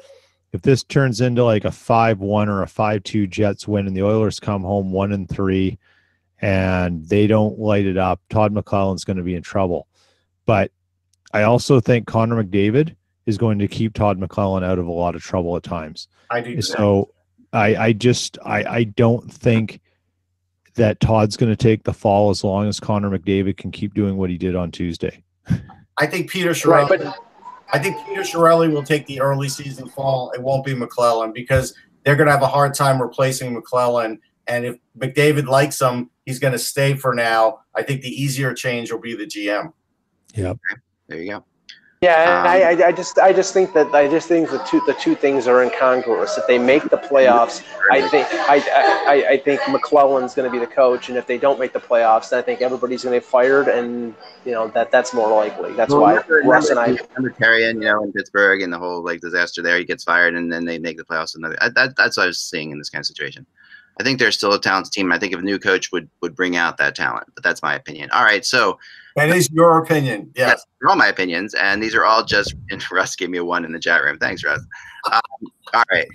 if this turns into like a 5-1 or a 5-2 Jets win and the Oilers come home 1-3 and they don't light it up, Todd McClellan's going to be in trouble. But I also think Connor McDavid is going to keep Todd McClellan out of a lot of trouble at times. I do. So I don't think that Todd's going to take the fall as long as Connor McDavid can keep doing what he did on Tuesday. I think Peter Chiarelli. I think Peter Chiarelli will take the early season fall. It won't be McClellan because they're going to have a hard time replacing McClellan. And if McDavid likes him, he's going to stay for now. I think the easier change will be the GM. Yep. There you go. Yeah, and I just think the two things are incongruous. If they make the playoffs, I think McClellan's going to be the coach, and if they don't make the playoffs, then I think everybody's going to get fired, and that's more likely. That's why Russ and I remember Therrien, in Pittsburgh, and the whole disaster there. He gets fired, and then they make the playoffs. That's what I was seeing in this kind of situation. I think there's still a talented team. I think if a new coach would bring out that talent, but that's my opinion. All right, so. That is your opinion. Yes. They're all my opinions, and these are all just. And Russ gave me a 1 in the chat room. Thanks, Russ. All right.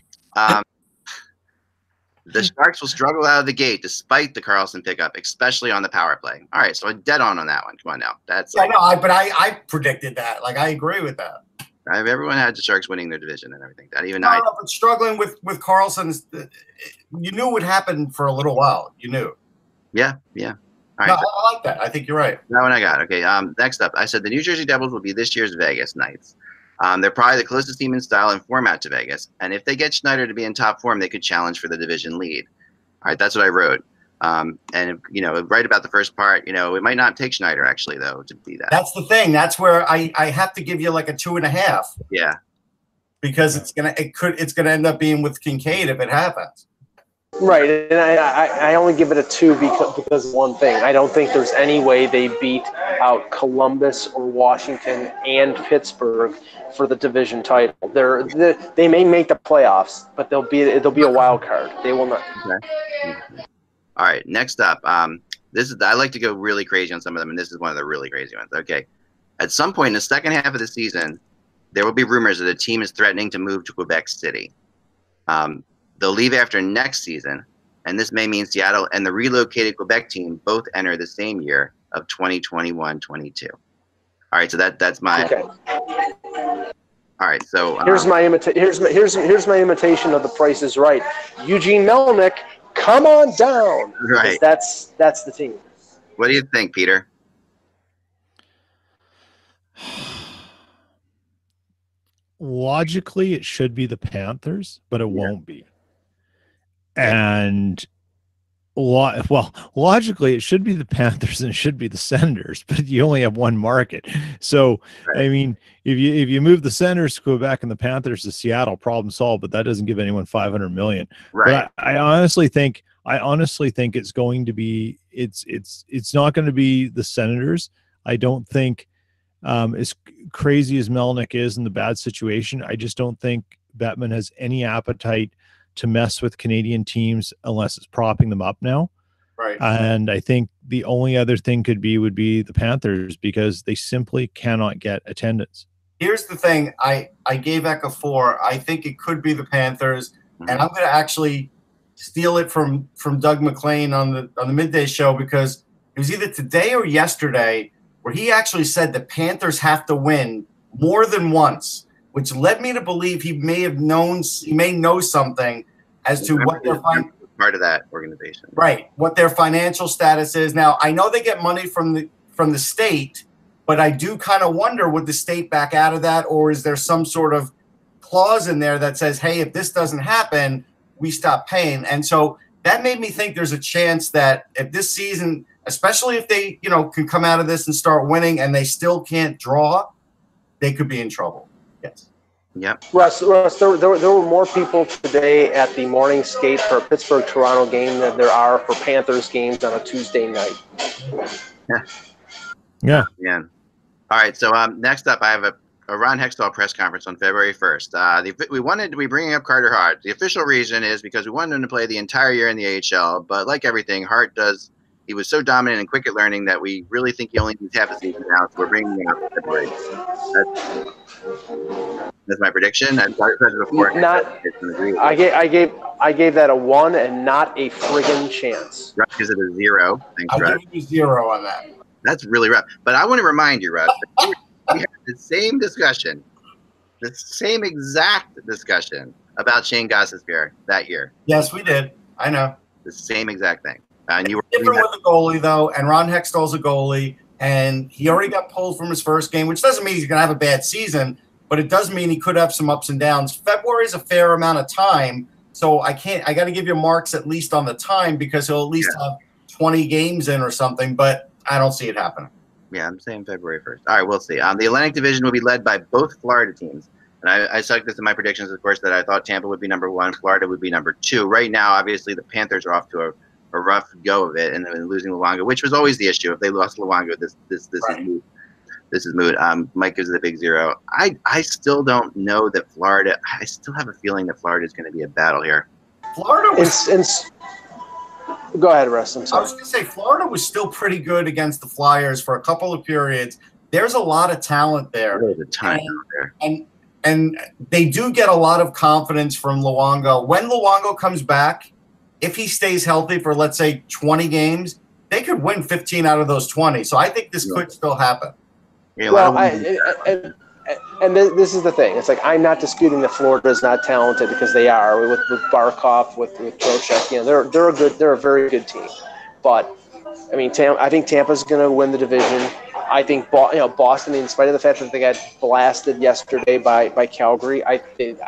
The Sharks will struggle out of the gate despite the Carlson pickup, especially on the power play. All right, so I'm dead on that one. Come on now. That's. Yeah, I predicted that. I agree with that. Everyone had the Sharks winning their division and everything. That even but struggling with Carlson, you knew what happened for a little while. You knew. Yeah. All right, I like that. I think you're right. That one I got. Okay. Next up, I said the New Jersey Devils will be this year's Vegas Knights. They're probably the closest team in style and format to Vegas. And if they get Schneider to be in top form, they could challenge for the division lead. All right, that's what I wrote. And right about the first part, it might not take Schneider actually though to be that. That's the thing. That's where I have to give you like a 2.5. Yeah. Because it's gonna end up being with Kincaid if it happens. Right, and I only give it a 2 because of one thing. I don't think there's any way they beat out Columbus or Washington and Pittsburgh for the division title. They may make the playoffs, but they'll be a wild card. They will not. Okay. All right, next up, I like to go really crazy on some of them, and this is one of the really crazy ones. Okay, at some point in the second half of the season, there will be rumors that a team is threatening to move to Quebec City. They'll leave after next season, and this may mean Seattle and the relocated Quebec team both enter the same year of 2021-22. All right, so that's my. Okay. All right, so here's my imitation of The Price is Right. Eugene Melnick, come on down. Right. That's the team. What do you think, Peter? Logically, it should be the Panthers, but it won't be. And logically, it should be the Panthers and it should be the Senators, but you only have one market. So, right. I mean, if you move the Senators to Quebec and the Panthers to Seattle, problem solved. But that doesn't give anyone $500 million. Right. But I honestly think it's going to be it's not going to be the Senators. I don't think, as crazy as Melnick is in the bad situation, I just don't think Bettman has any appetite to mess with Canadian teams unless it's propping them up now. Right. And I think the only other thing would be the Panthers, because they simply cannot get attendance. Here's the thing. I gave Eka 4. I think it could be the Panthers, and I'm going to actually steal it from Doug McLean on the midday show, because it was either today or yesterday where he actually said the Panthers have to win more than once, which led me to believe he may know something as to what their part of that organization. Right, what their financial status is. Now, I know they get money from the state, but I do kind of wonder, would the state back out of that, or is there some sort of clause in there that says, hey, if this doesn't happen, we stop paying? And so that made me think there's a chance that if this season, especially if they, can come out of this and start winning and they still can't draw, they could be in trouble. Yes. Yep. Russ, there were more people today at the morning skate for a Pittsburgh-Toronto game than there are for Panthers games on a Tuesday night. Yeah. Yeah. All right. So next up, I have a Ron Hextall press conference on February 1st. We wanted to be bringing up Carter Hart. The official reason is because we wanted him to play the entire year in the AHL, but like everything, Hart he was so dominant and quick at learning that we really think he only needs half a season now, so we're bringing him up in February. That's my prediction. I've said it before. I gave that a 1 and not a friggin' chance. Russ gives it a 0. Thanks, Russ. I'll give you 0 on that. That's really rough. But I want to remind you, Russ, we had the same discussion, the same exact discussion about Shane Gostisbehere that year. Yes, we did. I know. The same exact thing. And you were different with the goalie, though, and Ron Hextall's a goalie, and he already got pulled from his first game, which doesn't mean he's going to have a bad season, but it does mean he could have some ups and downs. February is a fair amount of time, so I got to give you marks at least on the time, because he'll at least have 20 games in or something, but I don't see it happening. Yeah, I'm saying February 1st. All right, we'll see. The Atlantic Division will be led by both Florida teams. And I stuck this in my predictions, of course, that I thought Tampa would be number 1, Florida would be number 2. Right now, obviously, the Panthers are off to a rough go of it, and losing Luongo, which was always the issue. If they lost Luongo, this right. is moot. This is moot. Mike gives it a big 0. I still don't know that Florida. I still have a feeling that Florida is going to be a battle here. Florida was. Go ahead, Russ. I'm sorry. I was going to say Florida was still pretty good against the Flyers for a couple of periods. There's a lot of talent there. There's a ton out there. And they do get a lot of confidence from Luongo. When Luongo comes back, if he stays healthy for, let's say, 20 games, they could win 15 out of those 20. So I think this could still happen. Yeah, well, this is the thing. It's like, I'm not disputing that Florida is not talented, because they are with Barkov, with Trocheck. They're a very good team. But I mean, I think Tampa's going to win the division. I think Boston, in spite of the fact that they got blasted yesterday by Calgary, I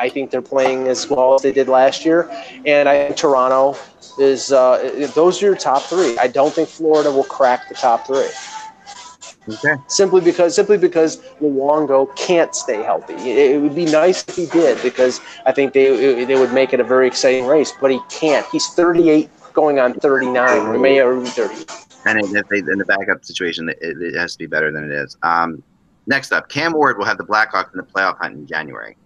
think they're playing as well as they did last year. And I think Toronto is those are your top 3. I don't think Florida will crack the top 3. Okay. Simply because Luongo can't stay healthy. It would be nice if he did, because I think they would make it a very exciting race. But he can't. He's 38, going on 39, or maybe 30. And in the backup situation, it has to be better than it is. Next up, Cam Ward will have the Blackhawks in the playoff hunt in January.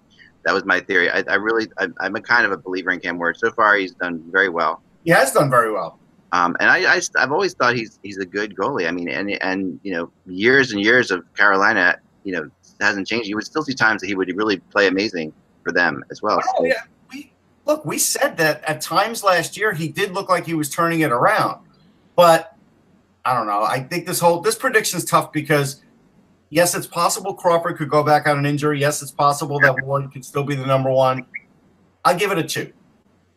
That was my theory. I'm a kind of a believer in Cam Ward. So far, he's done very well. He has done very well. And I've always thought he's a good goalie. I mean, and you know, years and years of Carolina, you know, hasn't changed. You would still see times that he would really play amazing for them as well. Oh, yeah. We said that at times last year he did look like he was turning it around, but I don't know. I think this prediction is tough because yes, it's possible Crawford could go back on an injury. Yes, it's possible that Ward could still be the number one. I'll give it a 2.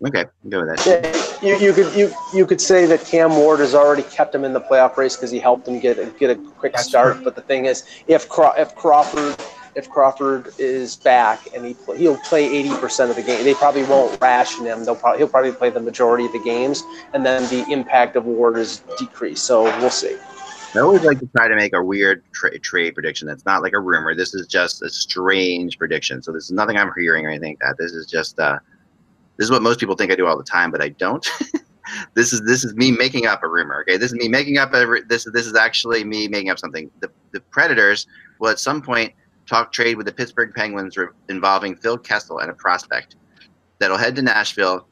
Okay, go with that. Yeah, you could say that Cam Ward has already kept him in the playoff race because he helped him get a quick start. True. But the thing is, if Crawford is back and he'll play 80% of the game, they probably won't ration him. He'll probably play the majority of the games, and then the impact of Ward is decreased. So we'll see. I always like to try to make a weird trade prediction. That's not like a rumor. This is just a strange prediction. So this is nothing I'm hearing or anything like that. This is just this is what most people think I do all the time, but I don't. This is me making up a rumor. Okay, this is me making up this is actually me making up something. The Predators will at some point talk trade with the Pittsburgh Penguins involving Phil Kessel and a prospect that'll head to Nashville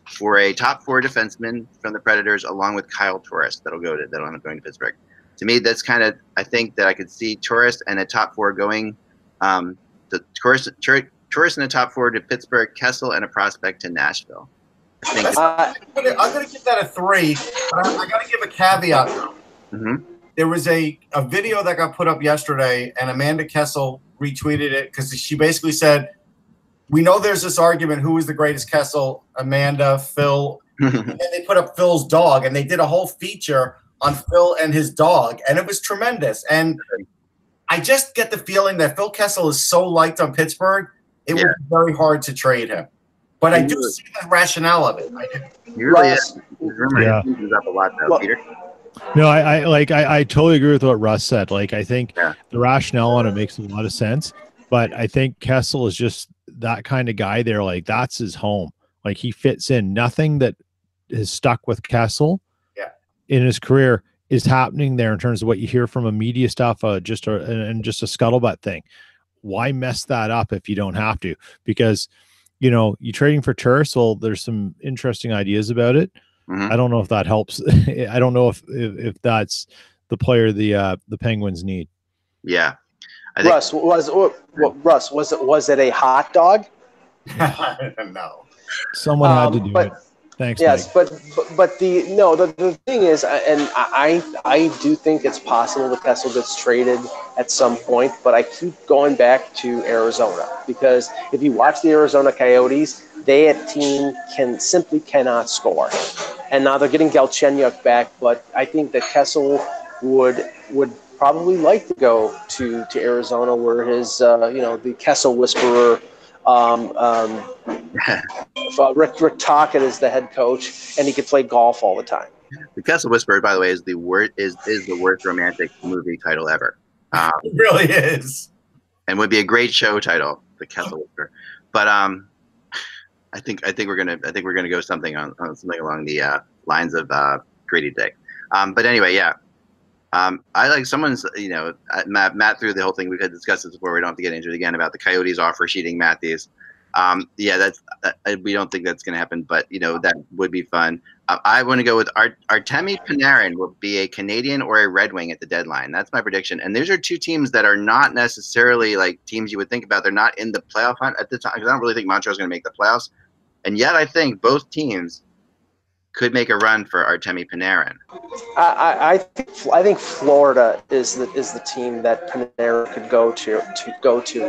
for a top 4 defenseman from the Predators, along with Kyle Turris that'll end up going to Pittsburgh. To me, that's kind of, I think that I could see Turris and a top 4 going Turris in the top 4 to Pittsburgh, Kessel and a prospect to Nashville. I'm going to give that a 3, but I got to give a caveat. Mm-hmm. There was a video that got put up yesterday, and Amanda Kessel retweeted it because she basically said, we know there's this argument, who is the greatest Kessel, Amanda, Phil, and they put up Phil's dog, and they did a whole feature on Phil and his dog, and it was tremendous. And I just get the feeling that Phil Kessel is so liked on Pittsburgh, it would be very hard to trade him. But I do see the rationale of it. I do. He really is. Yeah. He up a lot, though, Peter. No, I totally agree with what Russ said. Like, I think the rationale on it makes a lot of sense, but I think Kessel is just that kind of guy there. Like, that's his home. Like, he fits in. Nothing that is stuck with Kessel in his career is happening there in terms of what you hear from a media stuff, just a scuttlebutt thing. Why mess that up if you don't have to? Because, you know, you're trading for Turris. Well, there's some interesting ideas about it. Mm-hmm. I don't know if that helps. I don't know if that's the player the Penguins need. Yeah. Russ, was it a hot dog? No. Someone had to do it. Thanks. Yes, Mike. but the thing is, and I do think it's possible that Kessel gets traded at some point, but I keep going back to Arizona, because if you watch the Arizona Coyotes, their team simply cannot score, and now they're getting Galchenyuk back, but I think that Kessel would probably like to go to Arizona, where his the Kessel whisperer. Rick Tocchet is the head coach, and he could play golf all the time. The Kessel Whisperer, by the way, is the worst romantic movie title ever. It really is, and would be a great show title, The Kessel Whisperer. But I think we're gonna go something on something along the lines of Grady Dick. But anyway, yeah. I like someone's, Matt through the whole thing. We had discussed this before. We don't have to get into it again about the Coyotes offer sheeting Matthews. We don't think that's going to happen, but that would be fun. I want to go with Artemi Panarin will be a Canadian or a Red Wing at the deadline. That's my prediction. And those are two teams that are not necessarily like teams you would think about. They're not in the playoff hunt at the time, because I don't really think Montreal's going to make the playoffs. And yet I think both teams could make a run for Artemi Panarin. I think Florida is the team that Panarin could go to.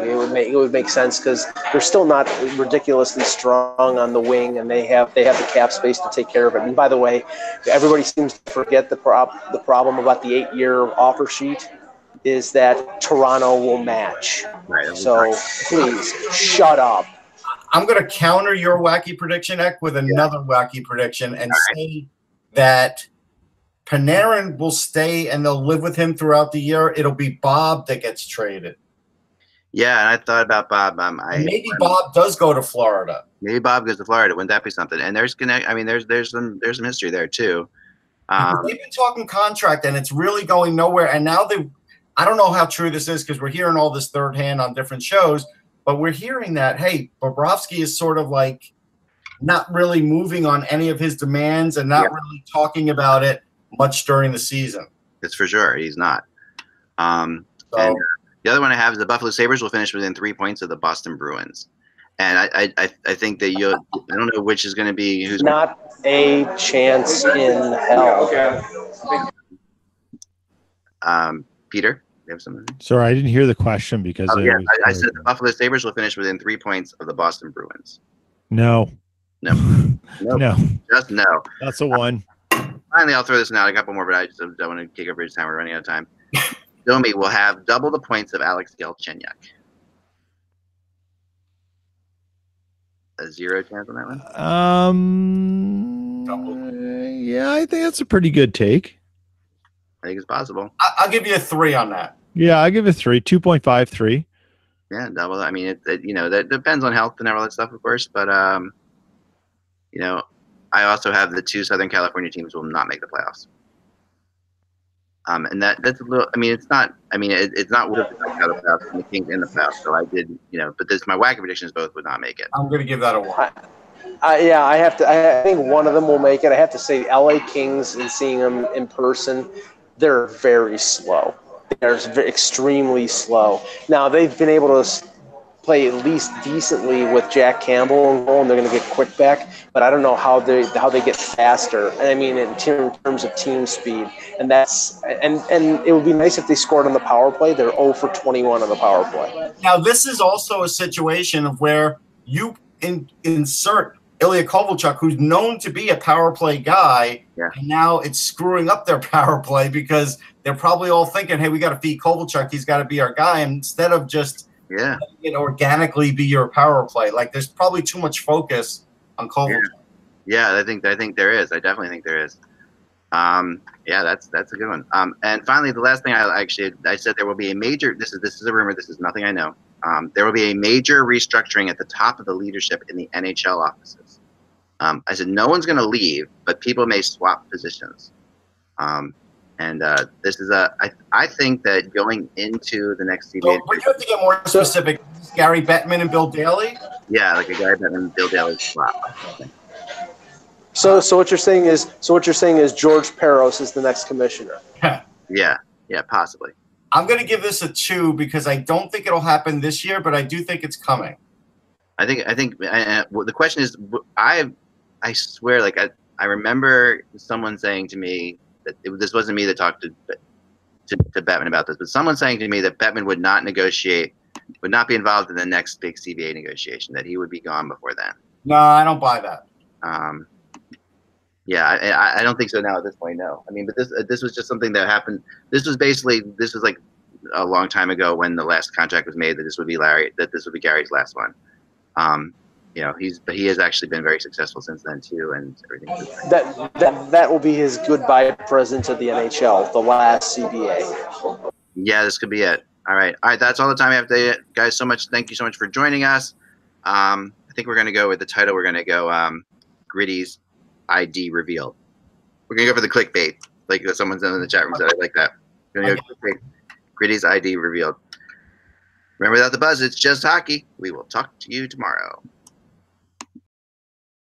It would make sense because they're still not ridiculously strong on the wing, and they have the cap space to take care of it. And by the way, everybody seems to forget the problem about the 8-year offer sheet is that Toronto will match. Right, so please shut up. I'm going to counter your wacky prediction, Eck, with another wacky prediction and say that Panarin will stay and they'll live with him throughout the year. It'll be Bob that gets traded. Yeah, and I thought about Bob. And maybe Bob does go to Florida. Maybe Bob goes to Florida. Wouldn't that be something? And there's there's some history there too. They've been talking contract, and it's really going nowhere. And now I don't know how true this is because we're hearing all this third hand on different shows, but we're hearing that, hey, Bobrovsky is sort of like not really moving on any of his demands and not really talking about it much during the season. That's for sure. He's not. And the other one I have is the Buffalo Sabres will finish within 3 points of the Boston Bruins. And I think that I don't know which is going to be who's not a chance in hell. Peter, you have something? Sorry, I didn't hear the question because I said the Buffalo Sabres will finish within 3 points of the Boston Bruins. No. Just no. That's a one. Finally, I'll throw this one out. I got one more, but I just don't want to take up your time. We're running out of time. Domi will have double the points of Alex Galchenyuk. A 0 chance on that one? Yeah, I think that's a pretty good take. I think it's possible. I'll give you a 3 on that. Yeah, I give it 3, 2.53. Yeah, double. I mean, that depends on health and all that stuff, of course. But I also have the 2 Southern California teams will not make the playoffs. And that's a little. I mean, it's not. I mean, it's not worth it out of the playoffs and the Kings in the playoffs. So I did. But my wacky predictions both would not make it. I'm going to give that a 1. Yeah, I have to. I think one of them will make it. I have to say, LA Kings, and seeing them in person, they're very slow. They're extremely slow. Now they've been able to play at least decently with Jack Campbell in goal, and they're going to get quick back. But I don't know how they get faster. And I mean, in terms of team speed, and it would be nice if they scored on the power play. They're 0 for 21 on the power play. Now this is also a situation of where you insert Ilya Kovalchuk, who's known to be a power play guy, and now it's screwing up their power play because they're probably all thinking, hey, we got to feed Kovalchuk. He's got to be our guy. And instead of just letting it organically be your power play, like there's probably too much focus on Kovalchuk. Yeah, I think there is. I definitely think there is. That's a good one. And finally, the last thing I said there will be a major. This is a rumor. This is nothing I know. There will be a major restructuring at the top of the leadership in the NHL offices. I said no one's going to leave, but people may swap positions. This is I think that going into the next CBA. But you have to get more specific. Gary Bettman and Bill Daly? Yeah, like a Gary Bettman and Bill Daly swap. So what you're saying is George Peros is the next commissioner. Yeah, possibly. I'm going to give this a 2 because I don't think it'll happen this year, but I do think it's coming. I think the question is, I swear, like I remember someone saying to me that this wasn't me that talked to Bettman about this, but someone saying to me that Bettman would not be involved in the next big CBA negotiation, that he would be gone before then. No, I don't buy that. I don't think so now at this point. No, I mean, but this was just something that happened. This was like a long time ago when the last contract was made that this would be Gary's last one. He has actually been very successful since then too, and everything. That will be his goodbye present to the NHL, the last CBA. Yeah, this could be it. All right. That's all the time we have today, guys. Thank you so much for joining us. I think we're going to go with the title. We're going to go Gritty's ID revealed. We're going to go for the clickbait, like someone's in the chat room said. I like that. We're going to go clickbait. Gritty's ID revealed. Remember, without the buzz, it's just hockey. We will talk to you tomorrow.